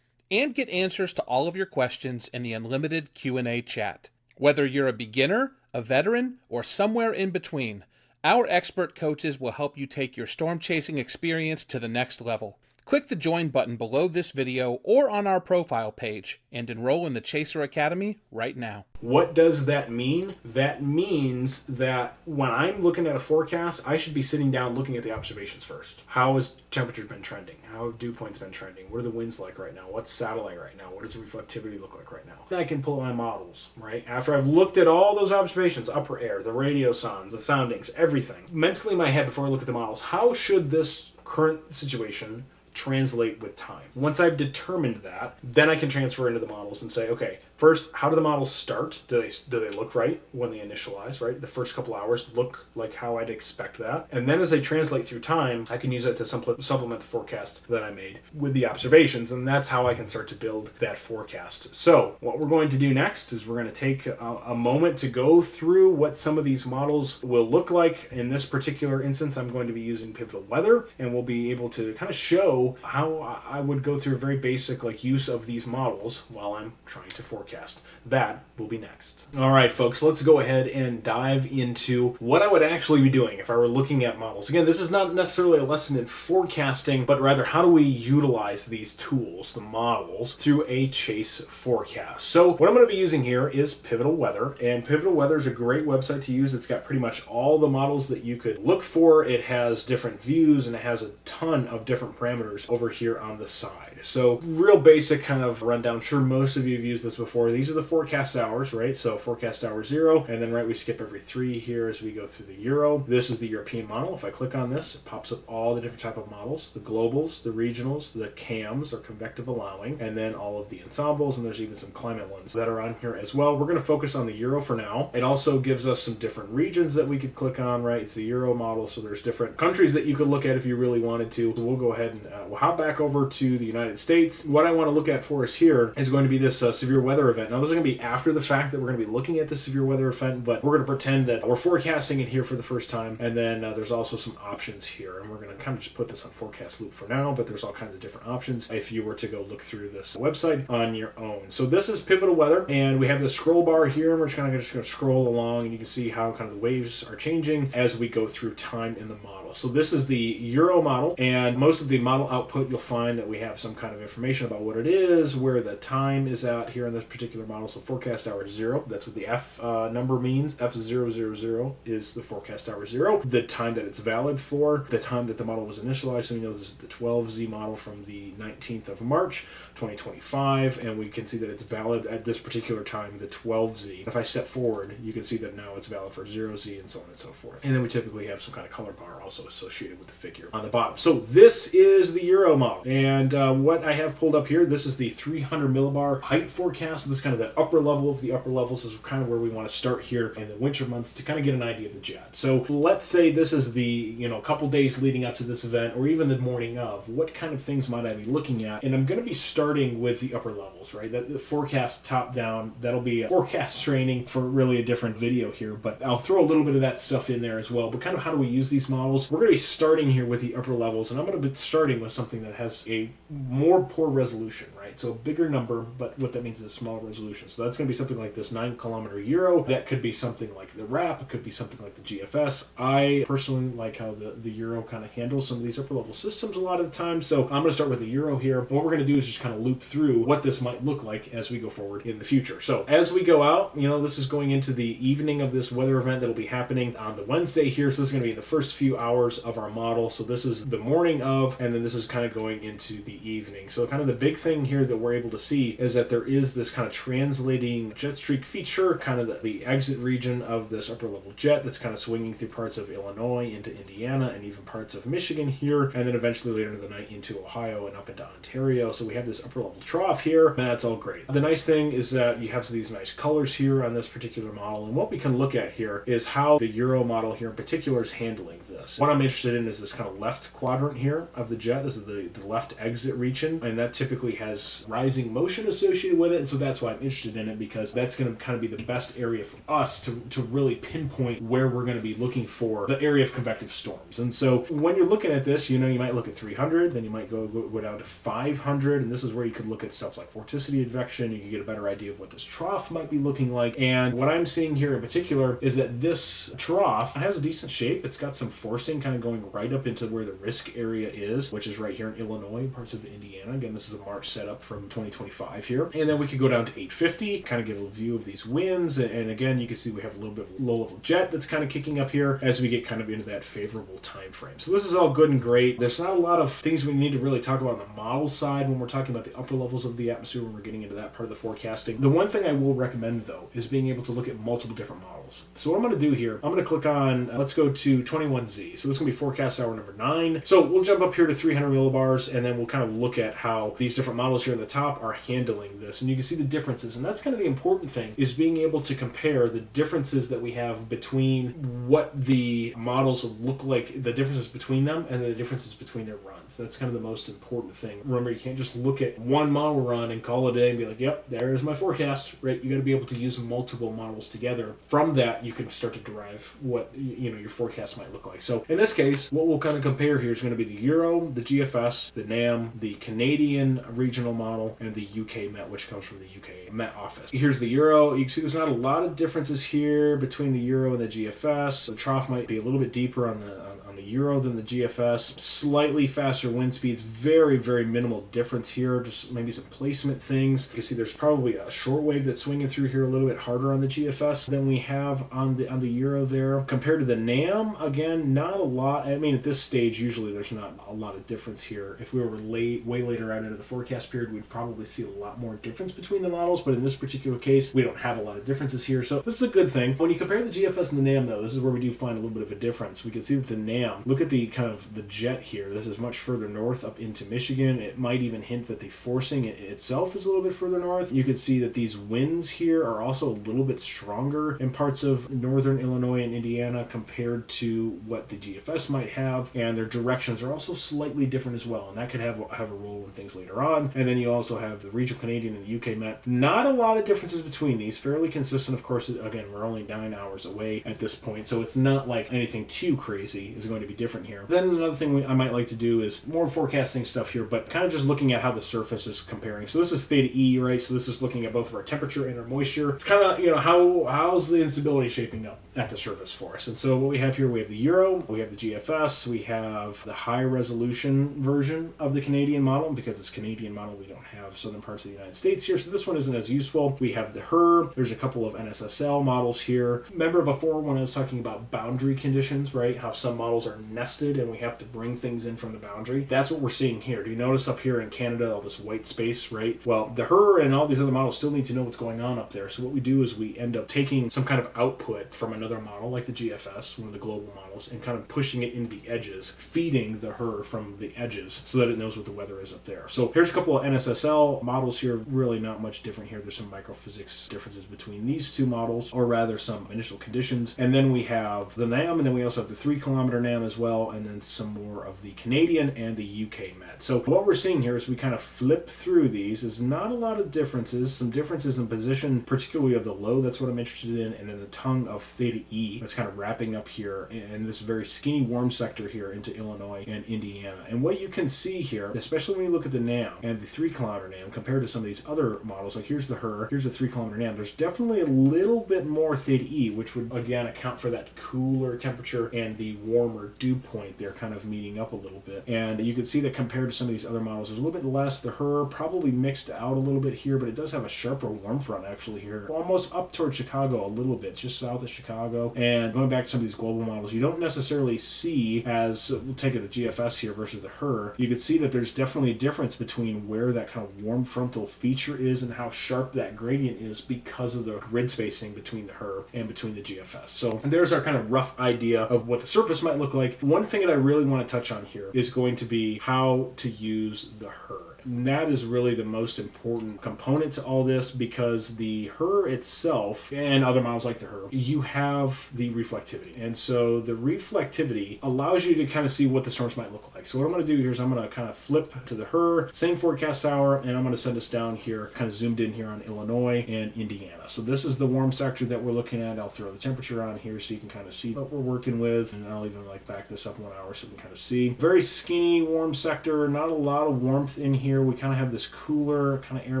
and get answers to all of your questions in the unlimited Q&A chat. Whether you're a beginner, a veteran, or somewhere in between, our expert coaches will help you take your storm chasing experience to the next level. Click the join button below this video or on our profile page and enroll in the Chaser Academy right now. What does that mean? That means that when I'm looking at a forecast, I should be sitting down looking at the observations first. How has temperature been trending? How have dew points been trending? What are the winds like right now? What's satellite right now? What does the reflectivity look like right now? I can pull my models, right? After I've looked at all those observations, upper air, the radiosondes, the soundings, everything. Mentally in my head before I look at the models, how should this current situation translate with time? Once I've determined that, then I can transfer into the models and say, okay, first, how do the models start? Do they look right when they initialize, right? The first couple hours look like how I'd expect that. And then as they translate through time, I can use that to supplement the forecast that I made with the observations, and that's how I can start to build that forecast. So what we're going to do next is we're going to take a moment to go through what some of these models will look like. In this particular instance, I'm going to be using pivotal weather, and we'll be able to kind of show how I would go through a very basic use of these models while I'm trying to forecast. That will be next. All right, folks, let's go ahead and dive into what I would actually be doing if I were looking at models. Again, this is not necessarily a lesson in forecasting, but rather how do we utilize these tools, the models, through a chase forecast. So what I'm going to be using here is Pivotal Weather, and Pivotal Weather is a great website to use. It's got pretty much all the models that you could look for. It has different views, and it has a ton of different parameters over here on the side. So real basic kind of rundown. I'm sure most of you have used this before. These are the forecast hours, right? So forecast hour 0, and then we skip every 3 here as we go through the Euro. This is the European model. If I click on this, it pops up all the different type of models, the globals, the regionals, the CAMs or convective allowing, and then all of the ensembles, and there's even some climate ones that are on here as well. We're going to focus on the Euro for now. It also gives us some different regions that we could click on, right? It's the Euro model, so there's different countries that you could look at if you really wanted to. So we'll go ahead and we'll hop back over to the United States. What I want to look at for us here is going to be this severe weather event. Now, this is going to be after the fact that we're going to be looking at the severe weather event, but we're going to pretend that we're forecasting it here for the first time, and then there's also some options here, and we're going to kind of just put this on forecast loop for now, but there's all kinds of different options if you were to go look through this website on your own. So this is Pivotal Weather, and we have the scroll bar here, and we're just going to scroll along, and you can see how kind of the waves are changing as we go through time in the model. So this is the Euro model, and most of the model output, you'll find that we have some kind of information about what it is, where the time is at here in this particular model. So forecast hour 0, that's what the F number means. F000 is the forecast hour 0, the time that it's valid for, the time that the model was initialized. So we know this is the 12Z model from the 19th of March, 2025, and we can see that it's valid at this particular time, the 12Z. If I step forward, you can see that now it's valid for 0Z and so on and so forth. And then we typically have some kind of color bar also associated with the figure on the bottom. So this is the Euro model, and what I have pulled up here, this is the 300 millibar height forecast. So this is kind of the upper level of the upper levels. This is kind of where we want to start here in the winter months to kind of get an idea of the jet. So let's say this is the couple days leading up to this event, or even the morning of. What kind of things might I be looking at? And I'm going to be starting with the upper levels, right? The forecast top down. That'll be a forecast training for really a different video here, but I'll throw a little bit of that stuff in there as well. But kind of how do we use these models? We're going to be starting here with the upper levels, and I'm going to be starting with with something that has a more poor resolution, right? So a bigger number, but what that means is a smaller resolution. So that's going to be something like this 9-kilometer Euro. That could be something like the RAP. It could be something like the GFS. I personally like how the Euro kind of handles some of these upper level systems a lot of the time. So I'm going to start with the Euro here. What we're going to do is just kind of loop through what this might look like as we go forward in the future. So as we go out, this is going into the evening of this weather event that'll be happening on the Wednesday here. So this is going to be the first few hours of our model. So this is the morning of, and then this is kind of going into the evening. So kind of the big thing here that we're able to see is that there is this kind of translating jet streak feature, kind of the exit region of this upper level jet that's kind of swinging through parts of Illinois into Indiana and even parts of Michigan here, and then eventually later in the night into Ohio and up into Ontario. So we have this upper level trough here, and that's all great. The nice thing is that you have these nice colors here on this particular model, and what we can look at here is how the Euro model here in particular is handling this. What I'm interested in is this kind of left quadrant here of the jet. This is the left exit region, and that typically has rising motion associated with it, and so that's why I'm interested in it, because that's going to kind of be the best area for us to really pinpoint where we're going to be looking for the area of convective storms. And so when you're looking at this, you might look at 300, then you might go down to 500, and this is where you could look at stuff like vorticity advection. You can get a better idea of what this trough might be looking like. And what I'm seeing here in particular is that this trough has a decent shape. It's got some forcing kind of going right up into where the risk area is, which is right here in Illinois, parts of Indiana. Again, this is a March setup from 2025 here. And then we could go down to 850, kind of get a view of these winds. And again, you can see we have a little bit of low-level jet that's kind of kicking up here as we get kind of into that favorable time frame. So this is all good and great. There's not a lot of things we need to really talk about on the model side when we're talking about the upper levels of the atmosphere, when we're getting into that part of the forecasting. The one thing I will recommend, though, is being able to look at multiple different models. So what I'm going to do here, I'm going to click on, let's go to 21Z. So this is going to be forecast hour number 9. So we'll jump up here to 300 millibars, and then we'll kind of look at how these different models here at the top are handling this. And you can see the differences. And that's kind of the important thing, is being able to compare the differences that we have between what the models look like, the differences between them, and the differences between their runs. That's kind of the most important thing. Remember, you can't just look at one model run and call it a day and be like, yep, there's my forecast, right? You got to be able to use multiple models together. From that, you can start to derive what your forecast might look like. So in this case, what we'll kind of compare here is going to be the Euro, the GFS, the NAM, the Canadian regional model, and the UK Met, which comes from the UK Met office. Here's the Euro. You can see there's not a lot of differences here between the Euro and the GFS. The trough might be a little bit deeper on the Euro than the GFS. Slightly faster wind speeds. Very, very minimal difference here. Just maybe some placement things. You can see there's probably a short wave that's swinging through here a little bit harder on the GFS than we have on the Euro there. Compared to the NAM, again, not a lot. I mean, at this stage, usually there's not a lot of difference here. If we were way later out into the forecast period, we'd probably see a lot more difference between the models, but in this particular case, we don't have a lot of differences here. So this is a good thing. When you compare the GFS and the NAM, though, this is where we do find a little bit of a difference. We can see that the NAM, look at the kind of the jet here. This is much further north up into Michigan. It might even hint that the forcing itself is a little bit further north. You can see that these winds here are also a little bit stronger in parts of northern Illinois and Indiana compared to what the GFS might have, and their directions are also slightly different as well, and that could have a role in things later on. And then you also have the regional Canadian and the UK Met. Not a lot of differences between these, fairly consistent. Of course, again, we're only 9 hours away at this point, so it's not like anything too crazy is going to be different here. Then another thing I might like to do is more forecasting stuff here, but kind of just looking at how the surface is comparing. So this is Theta-E, right? So this is looking at both of our temperature and our moisture. It's kind of, how's the instability shaping up at the surface for us? And so what we have here, we have the Euro, we have the GFS, we have the high resolution version of the Canadian model. Because it's Canadian model, we don't have southern parts of the United States here, so this one isn't as useful. We have the HRRR. There's a couple of NSSL models here. Remember before when I was talking about boundary conditions, right? How some models are nested and we have to bring things in from the boundary. That's what we're seeing here. Do you notice up here in Canada all this white space, right? Well, the HRRR and all these other models still need to know what's going on up there. So what we do is we end up taking some kind of output from another model like the GFS, one of the global models, and kind of pushing it into the edges, feeding the HRRR from the edges so that it knows what the weather is up there. So here's a couple of NSSL models here. Really not much different here. There's some microphysics differences between these two models, or rather some initial conditions. And then we have the NAM, and then we also have the 3 kilometer NAM as well, and then some more of the Canadian and the UK Met. So what we're seeing here is we kind of flip through these. There's not a lot of differences, some differences in position, particularly of the low, that's what I'm interested in, and then the tongue of Theta-E that's kind of wrapping up here in this very skinny warm sector here into Illinois and Indiana. And what you can see here, especially when you look at the NAM and the 3 kilometer NAM compared to some of these other models, like here's the HRRR, here's the 3 kilometer NAM, there's definitely a little bit more Theta-E, which would again account for that cooler temperature and the warmer dew point there kind of meeting up a little bit. And you can see that compared to some of these other models, there's a little bit less. The HRRR probably mixed out a little bit here, but it does have a sharper warm front actually here, almost up towards Chicago a little bit, just south of Chicago. And going back to some of these global models, you don't necessarily see, as we'll take the GFS here versus the HRRR, you can see that there's definitely a difference between where that kind of warm frontal feature is and how sharp that gradient is because of the grid spacing between the HRRR and between the GFS. So there's our kind of rough idea of what the surface might look like. One thing that I really want to touch on here is going to be how to use the HRRR. And that is really the most important component to all this, because the HRRR itself and other models like the HRRR, you have the reflectivity. And so the reflectivity allows you to kind of see what the storms might look like. So what I'm going to do here is I'm going to kind of flip to the HRRR, same forecast hour, and I'm going to send us down here, kind of zoomed in here on Illinois and Indiana. So this is the warm sector that we're looking at. I'll throw the temperature on here so you can kind of see what we're working with. And I'll even like back this up 1 hour so we can kind of see. Very skinny warm sector, not a lot of warmth in here. We kind of have this cooler kind of air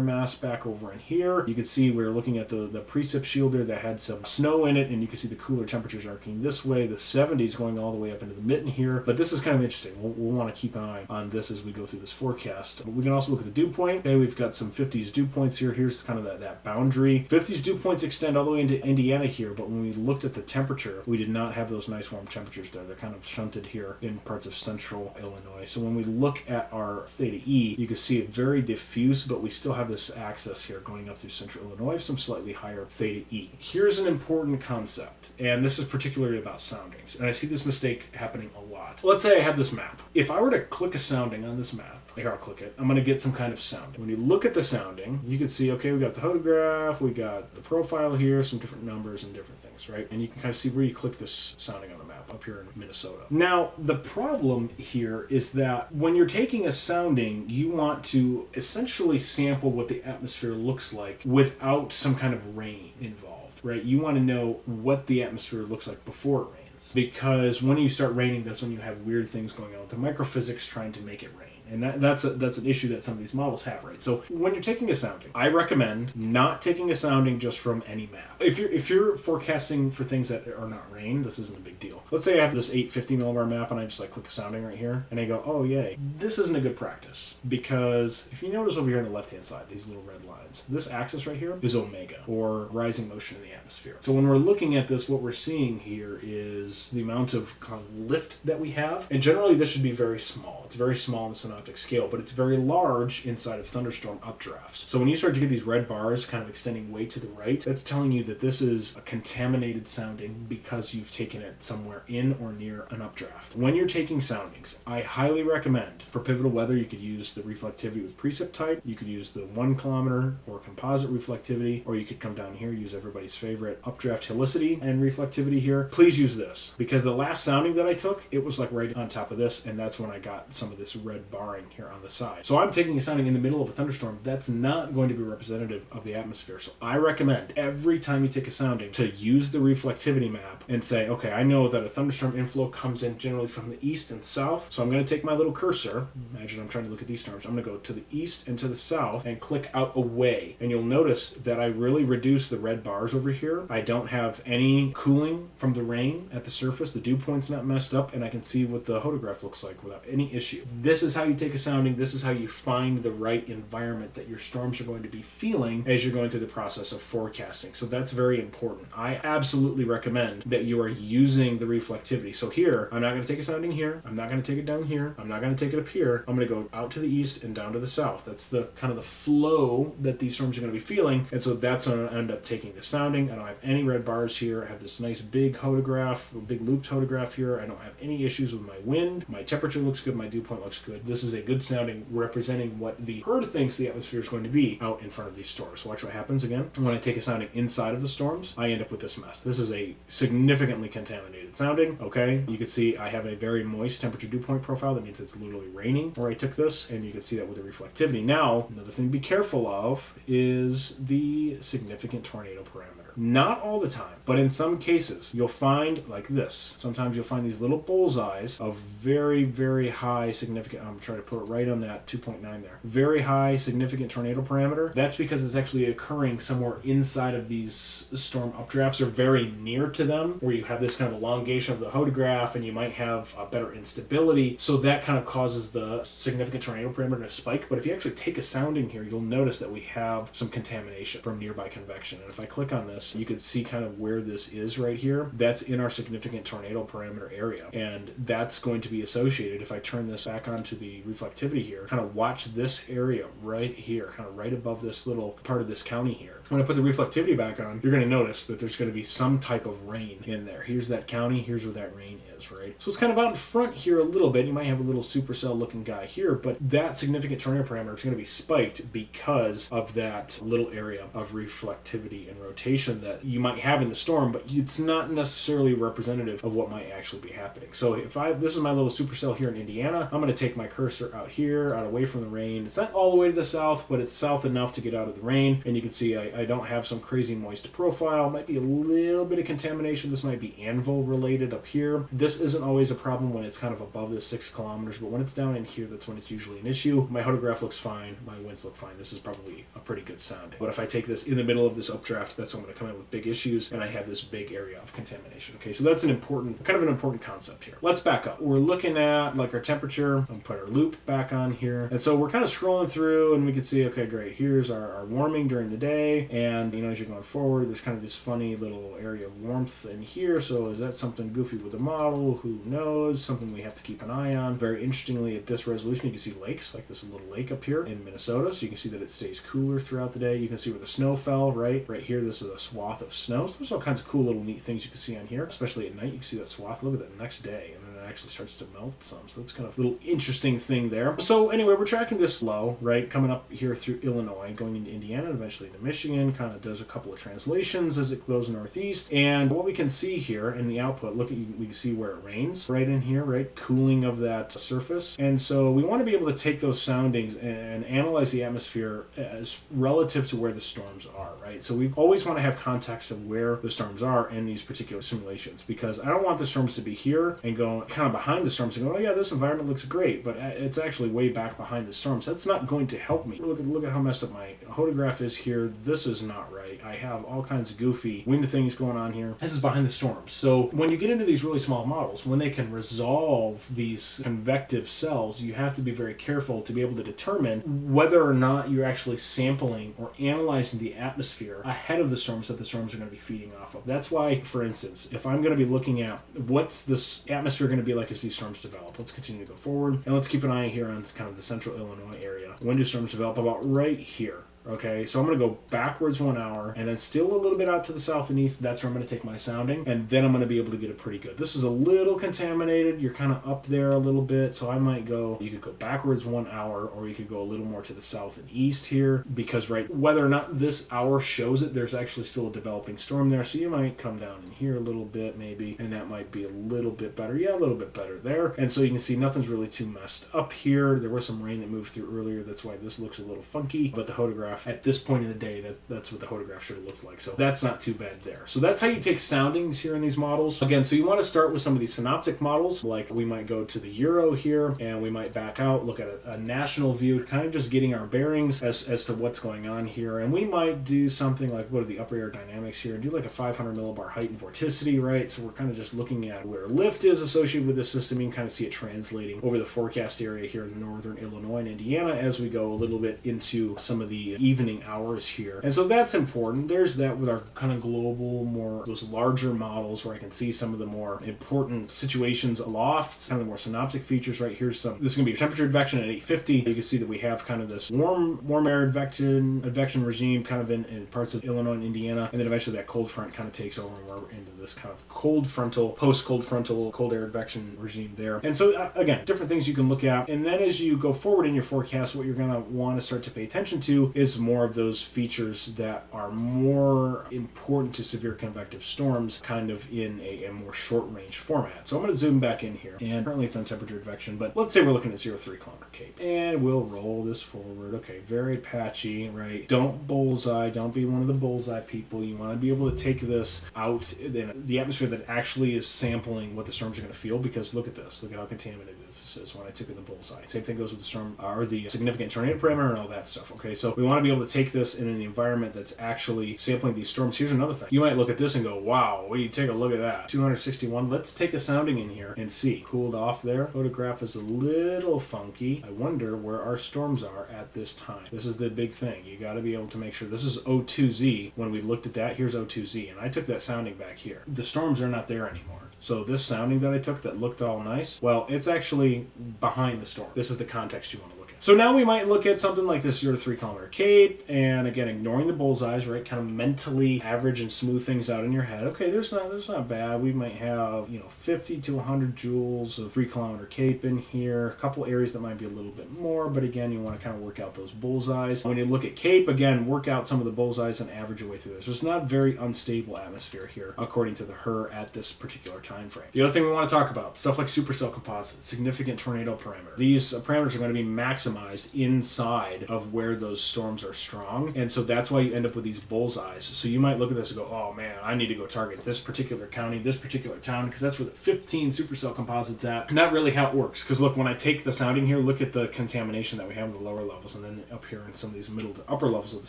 mass back over in here. You can see we're looking at the precip shield there that had some snow in it, and you can see the cooler temperatures arcing this way, the 70s going all the way up into the mitten here. But this is kind of interesting. We'll want to keep an eye on this as we go through this forecast. But we can also look at the dew point. Okay, we've got some 50s dew points here. Here's kind of that boundary. 50s dew points extend all the way into Indiana here, but when we looked at the temperature, we did not have those nice warm temperatures there. They're kind of shunted here in parts of central Illinois. So when we look at our Theta-E, you can see it very diffuse, but we still have this axis here going up through central Illinois, some slightly higher Theta-E. Here's an important concept, and this is particularly about soundings, and I see this mistake happening a lot. Let's say I have this map. If I were to click a sounding on this map, here I'll click it, I'm going to get some kind of sounding. When you look at the sounding, you can see, okay, we got the photograph, we got the profile here, some different numbers and different things, right? And you can kind of see where you click this sounding on the map up here in Minnesota. Now, the problem here is that when you're taking a sounding, you want to essentially sample what the atmosphere looks like without some kind of rain involved, right? You want to know what the atmosphere looks like before it rains, because when you start raining, that's when you have weird things going on with the microphysics trying to make it rain. And that's an issue that some of these models have, right? So when you're taking a sounding, I recommend not taking a sounding just from any map. If you're forecasting for things that are not rain, this isn't a big deal. Let's say I have this 850 millibar map and I just like click a sounding right here and I go, oh yay. This isn't a good practice, because if you notice over here on the left hand side, these little red lines, this axis right here is omega, or rising motion in the atmosphere. So when we're looking at this, what we're seeing here is the amount of kind of lift that we have, and generally this should be very small. It's very small in the synoptic scale, but it's very large inside of thunderstorm updrafts. So when you start to get these red bars kind of extending way to the right, that's telling you that this is a contaminated sounding because you've taken it somewhere in or near an updraft. When you're taking soundings, I highly recommend, for pivotal weather, you could use the reflectivity with precip type, you could use the 1 kilometer or composite reflectivity, or you could come down here, use everybody's favorite updraft helicity and reflectivity here. Please use this, because the last sounding that I took, it was like right on top of this, and that's when I got some of this red barring here on the side. So I'm taking a sounding in the middle of a thunderstorm. That's not going to be representative of the atmosphere. So I recommend every time you take a sounding to use the reflectivity map and say, okay, I know that a thunderstorm inflow comes in generally from the east and south. So I'm going to take my little cursor. Imagine I'm trying to look at these storms. I'm going to go to the east and to the south and click out away. And you'll notice that I really reduce the red bars over here. I don't have any cooling from the rain at the surface. The dew point's not messed up, and I can see what the photograph looks like without any issue. This is how you take a sounding. This is how you find the right environment that your storms are going to be feeling as you're going through the process of forecasting. So that's very important. I absolutely recommend that you are using the reflectivity. So here, I'm not going to take a sounding here. I'm not going to take it down here. I'm not going to take it up here. I'm going to go out to the east and down to the south. That's the kind of the flow that these storms are going to be feeling. And so that's when I end up taking the sounding. I don't have any red bars here. I have this nice big photograph, big looped photograph here. I don't have any issues with my wind. My temperature looks good. My dew point looks good. This is a good sounding representing what the herd thinks the atmosphere is going to be out in front of these storms. So watch what happens again. When I take a sounding inside of the storms, I end up with this mess. This is a significantly contaminated sounding, okay? You can see I have a very moist temperature dew point profile. That means it's literally raining where I took this, and you can see that with the reflectivity. Now, another thing to be careful of is the significant tornado parameter. Not all the time, but in some cases, you'll find like this. Sometimes you'll find these little bullseyes of very, very high significant, I'm trying to put it right on that 2.9 there. Very high significant tornado parameter. That's because it's actually occurring somewhere inside of these storm updrafts or very near to them, where you have this kind of elongation of the hodograph and you might have a better instability. So that kind of causes the significant tornado parameter to spike. But if you actually take a sounding here, you'll notice that we have some contamination from nearby convection. And if I click on this, you can see kind of where this is right here. That's in our significant tornado parameter area. And that's going to be associated, if I turn this back onto the reflectivity here, kind of watch this area right here, kind of right above this little part of this county here. When I put the reflectivity back on, you're going to notice that there's going to be some type of rain in there. Here's that county, here's where that rain is, right? So it's kind of out in front here a little bit. You might have a little supercell looking guy here, but that significant tornado parameter is going to be spiked because of that little area of reflectivity and rotation that you might have in the storm, but it's not necessarily representative of what might actually be happening. So if this is my little supercell here in Indiana, I'm going to take my cursor out here, out away from the rain. It's not all the way to the south, but it's south enough to get out of the rain. And you can see I don't have some crazy moist profile. Might be a little bit of contamination. This might be anvil related up here. This isn't always a problem when it's kind of above the 6 kilometers, but when it's down in here, that's when it's usually an issue. My hodograph looks fine. My winds look fine. This is probably a pretty good sounding. But if I take this in the middle of this updraft, that's when I'm going to come in with big issues, and I have this big area of contamination. Okay, so that's an important concept here. Let's back up. We're looking at like our temperature. I'm going to put our loop back on here. And so we're kind of scrolling through, and we can see, okay, great. Here's our warming during the day. And, you know, as you're going forward, there's kind of this funny little area of warmth in here. So is that something goofy with the model? Who knows? Something we have to keep an eye on. Very interestingly, at this resolution, you can see lakes, like this little lake up here in Minnesota. So you can see that it stays cooler throughout the day. You can see where the snow fell, right? Right here, this is a swath of snow. So there's all kinds of cool little neat things you can see on here, especially at night. You can see that swath. Look at that next day, and then it actually starts to melt some. So that's kind of a little interesting thing there. So anyway, we're tracking this flow, right? Coming up here through Illinois, going into Indiana, and eventually into Michigan. Kind of does a couple of translations as it goes northeast. And what we can see here in the output, we can see where it rains right in here, right? Cooling of that surface. And so we want to be able to take those soundings and analyze the atmosphere as relative to where the storms are, right? So we always want to have context of where the storms are in these particular simulations, because I don't want the storms to be here and go kind of behind the storms and go, oh yeah, this environment looks great, but it's actually way back behind the storms. That's not going to help me. Look at how messed up my hodograph is here. This is not right. I have all kinds of goofy wind things going on here. This is behind the storms. So when you get into these really small models, when they can resolve these convective cells, you have to be very careful to be able to determine whether or not you're actually sampling or analyzing the atmosphere ahead of the storms that the storms are going to be feeding off of. That's why, for instance, if I'm going to be looking at what's this atmosphere going to be like as these storms develop, let's continue to go forward, and let's keep an eye here on kind of the central Illinois area. When do storms develop? About right here. Okay, so I'm going to go backwards 1 hour, and then still a little bit out to the south and east. That's where I'm going to take my sounding, and then I'm going to be able to get it pretty good. This is a little contaminated. You're kind of up there a little bit, so I might go, you could go backwards 1 hour, or you could go a little more to the south and east here, because whether or not this hour shows it, there's actually still a developing storm there, so you might come down in here a little bit maybe, and that might be a little bit better. Yeah, a little bit better there. And so you can see nothing's really too messed up here. There was some rain that moved through earlier. That's why this looks a little funky, but the hodograph at this point in the day, that's what the hodograph should have looked like. So that's not too bad there. So that's how you take soundings here in these models. Again, so you want to start with some of these synoptic models, like we might go to the Euro here, and we might back out, look at a national view, kind of just getting our bearings as to what's going on here. And we might do something like go to the upper air dynamics here and do like a 500 millibar height and vorticity, right? So we're kind of just looking at where lift is associated with this system. You can kind of see it translating over the forecast area here in northern Illinois and Indiana as we go a little bit into some of the evening hours here. And so that's important. There's that with our kind of global, more those larger models where I can see some of the more important situations aloft, kind of the more synoptic features. Right here's some. This is going to be temperature advection at 850. You can see that we have kind of this warm air advection regime kind of in parts of Illinois and Indiana, and then eventually that cold front kind of takes over and we're into this kind of post-cold frontal cold air advection regime there. And so again, different things you can look at. And then as you go forward in your forecast, what you're going to want to start to pay attention to is more of those features that are more important to severe convective storms, kind of in a more short-range format. So I'm going to zoom back in here, and currently it's on temperature advection, but let's say we're looking at 0.3 kilometer cape, and we'll roll this forward. Okay, very patchy, right? Don't bullseye. Don't be one of the bullseye people. You want to be able to take this out in the atmosphere that actually is sampling what the storms are going to feel, because look at this. Look at how contaminated this is when I took in the bullseye. Same thing goes with the storm, or the significant tornado parameter and all that stuff. Okay, so we want to be able to take this in an environment that's actually sampling these storms. Here's another thing. You might look at this and go, wow, what do you take a look at that? 261. Let's take a sounding in here and see. Cooled off there. Photograph is a little funky. I wonder where our storms are at this time. This is the big thing. You got to be able to make sure. This is O2Z. When we looked at that, here's O2Z, and I took that sounding back here. The storms are not there anymore. So this sounding that I took that looked all nice, well, it's actually behind the storm. This is the context you want to look at. So now we might look at something like this 0.3 kilometer cape, and again, ignoring the bullseyes, right? Kind of mentally average and smooth things out in your head. Okay, there's not bad. We might have, 50 to 100 joules of 3 kilometer cape in here. A couple areas that might be a little bit more, but again, you want to kind of work out those bullseyes. When you look at cape, again, work out some of the bullseyes and average your way through this. There's not very unstable atmosphere here, according to the HRRR at this particular time frame. The other thing we want to talk about, stuff like supercell composites, significant tornado parameter. These parameters are going to be maximized inside of where those storms are strong, and so that's why you end up with these bullseyes. So you might look at this and go, oh man, I need to go target this particular county, this particular town, because that's where the 15 supercell composites at. Not really how it works, because look, when I take the sounding here, look at the contamination that we have in the lower levels, and then up here in some of these middle to upper levels of the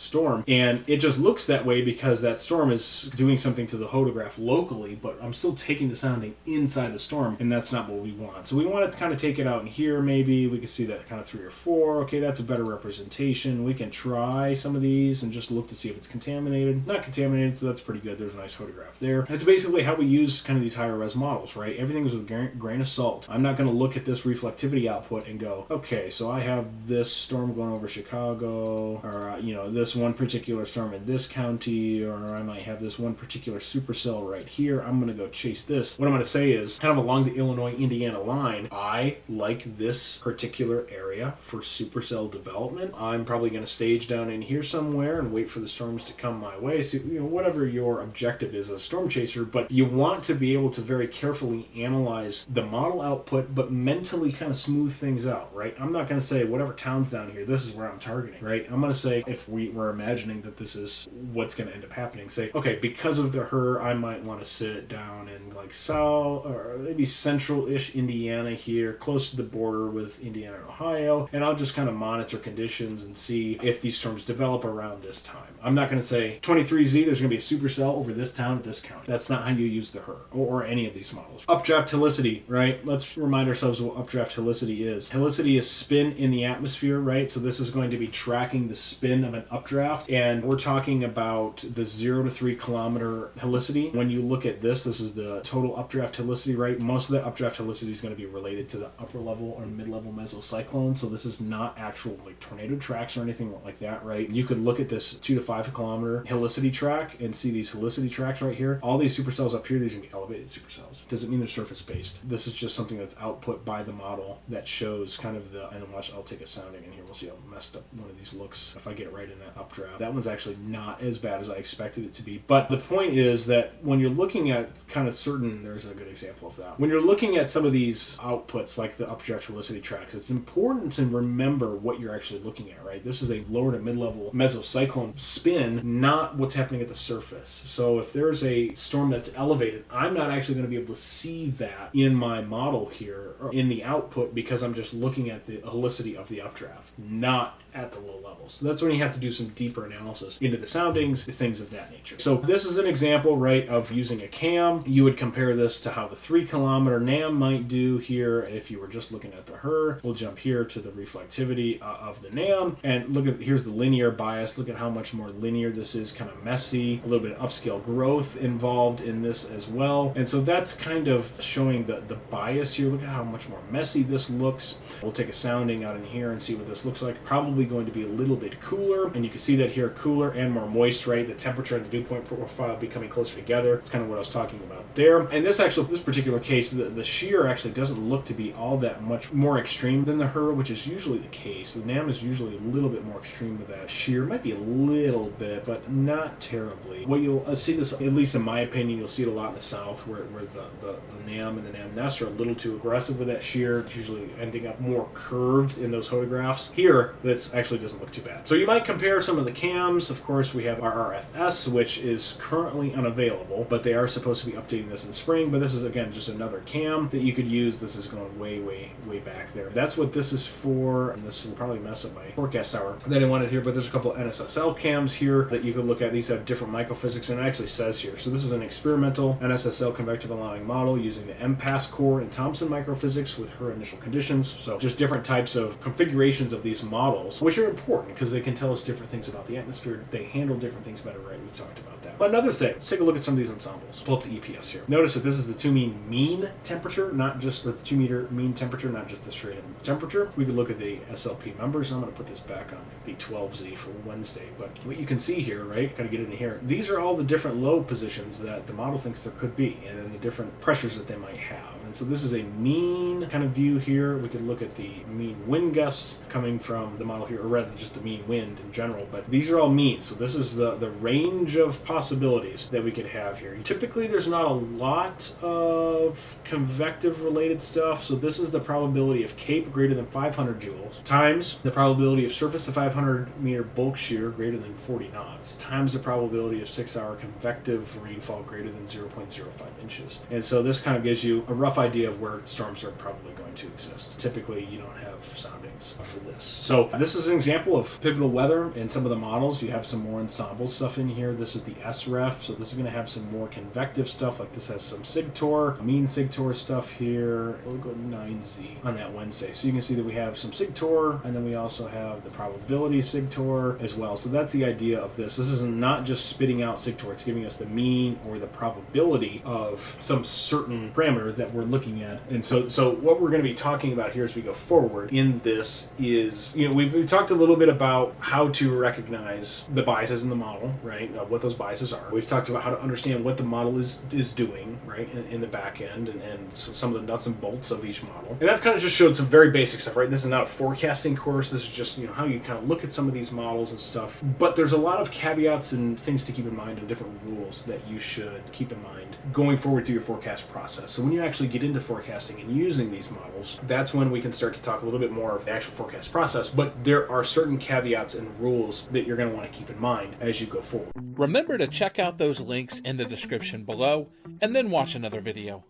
storm, and it just looks that way because that storm is doing something to the photograph locally, but I'm still taking the sounding inside the storm, and that's not what we want. So we want to kind of take it out in here. Maybe we can see that kind of 3 or 4. Okay, that's a better representation. We can try some of these and just look to see if it's contaminated. Not contaminated, so that's pretty good. There's a nice photograph there. That's basically how we use kind of these higher res models, right? Everything is with a grain of salt. I'm not going to look at this reflectivity output and go, okay, so I have this storm going over Chicago, or this one particular storm in this county, or I might have this one particular supercell right here. I'm going to go chase this. What I'm going to say is, kind of along the Illinois-Indiana line, I like this particular area for supercell development. I'm probably going to stage down in here somewhere and wait for the storms to come my way. So, whatever your objective is as a storm chaser, but you want to be able to very carefully analyze the model output, but mentally kind of smooth things out, right? I'm not going to say, whatever town's down here, this is where I'm targeting, right? I'm going to say, if we were imagining that this is what's going to end up happening, say, okay, because of the HRRR, I might want to sit down in like south, or maybe central-ish Indiana here, close to the border with Indiana and Ohio, and I'll just kind of monitor conditions and see if these storms develop around this time. I'm not going to say 23Z, there's going to be a supercell over this town at this county. That's not how you use the HRRR or any of these models. Updraft helicity, right? Let's remind ourselves what updraft helicity is. Helicity is spin in the atmosphere, right? So this is going to be tracking the spin of an updraft, and we're talking about the 0 to 3 kilometer helicity. When you look at this is the total updraft helicity, right? Most of the updraft helicity is going to be related to the upper level or mid-level mesocyclone, so this is not actual like tornado tracks or anything like that, right? You could look at this 2 to 5 kilometer helicity track and see these helicity tracks right here. All these supercells up here, these are going to be elevated supercells. Doesn't mean they're surface-based. This is just something that's output by the model that shows kind of the, and watch, I'll take a sounding in here. We'll see how messed up one of these looks if I get it right in that updraft. That one's actually not as bad as I expected it to be. But the point is that when you're looking at kind of certain, there's a good example of that. When you're looking at some of these outputs, like the updraft helicity tracks, it's important to remember what you're actually looking at, right? This is a lower to mid-level mesocyclone spin, not what's happening at the surface. So if there's a storm that's elevated, I'm not actually going to be able to see that in my model here, or in the output, because I'm just looking at the helicity of the updraft, not at the low levels. So that's when you have to do some deeper analysis into the soundings, things of that nature. So this is an example, right, of using a cam. You would compare this to how the 3 kilometer NAM might do here if you were just looking at the HRRR. We'll jump here to the reflectivity of the NAM, and look at, here's the linear bias. Look at how much more linear this is, kind of messy, a little bit of upscale growth involved in this as well. And so that's kind of showing the bias here. Look at how much more messy this looks. We'll take a sounding out in here and see what this looks like. Probably going to be a little bit cooler, and you can see that here, cooler and more moist, right? The temperature and the dew point profile becoming closer together. It's kind of what I was talking about there. And this particular case, the shear actually doesn't look to be all that much more extreme than the HRRR, which is usually the case. The NAM is usually a little bit more extreme with that shear. Might be a little bit, but not terribly. What you'll see this, at least in my opinion, you'll see it a lot in the south, where the NAM and the NAM nest are a little too aggressive with that shear. It's usually ending up more curved in those photographs. Here, this actually doesn't look too bad. So you might compare some of the cams. Of course, we have our RFS, which is currently unavailable, but they are supposed to be updating this in spring. But this is, again, just another cam that you could use. This is going way, way, way back there. That's what this is for, and this will probably mess up my forecast hour that I wanted here, but there's a couple of NSSL cams here that you could look at. These have different microphysics, and it actually says here. So this is an experimental NSSL convective allowing model using the MPAS core and Thomson microphysics with her initial conditions. So just different types of configurations of these models, which are important because they can tell us different things about the atmosphere. They handle different things better, right? We've talked about that. Another thing, let's take a look at some of these ensembles. Pull up the EPS here. Notice that this is the 2 mean temperature, not just, or the 2 meter mean temperature, not just the straight temperature. We could look at the SLP numbers. I'm going to put this back on the 12Z for Wednesday. But what you can see here, right, kind of get into here, these are all the different low positions that the model thinks there could be, and then the different pressures that they might have. And so this is a mean kind of view here. We could look at the mean wind gusts coming from the model here, or rather just the mean wind in general. But these are all mean. So this is the range of possibilities that we could have here. Typically, there's not a lot of convective related stuff. So this is the probability of CAPE greater than 500 joules times the probability of surface to 500 meter bulk shear greater than 40 knots times the probability of 6-hour convective rainfall greater than 0.05 inches. And so this kind of gives you a rough idea of where storms are probably going to exist. Typically, you don't have soundings for this. So this is an example of pivotal weather in some of the models. You have some more ensemble stuff in here. This is the SREF, so this is going to have some more convective stuff. Like this has some SIGTOR, mean SIGTOR stuff here. We'll go 9Z on that Wednesday. So you can see that we have some SIGTOR, and then we also have the probability SIGTOR as well. So that's the idea of this. This is not just spitting out SIGTOR. It's giving us the mean or the probability of some certain parameter that we're looking at. And so what we're going to be talking about here as we go forward in this is, we've talked a little bit about how to recognize the biases in the model, right? What those biases are. We've talked about how to understand what the model is doing, right, in the back end, and some of the nuts and bolts of each model. And I've kind of just showed some very basic stuff, right? This is not a forecasting course. This is just, how you kind of look at some of these models and stuff. But there's a lot of caveats and things to keep in mind and different rules that you should keep in mind going forward through your forecast process. So when you actually get into forecasting and using these models, that's when we can start to talk a little bit more of the actual forecast process. But there are certain caveats and rules that you're going to want to keep in mind as you go forward. Remember to check out those links in the description below, and then watch another video.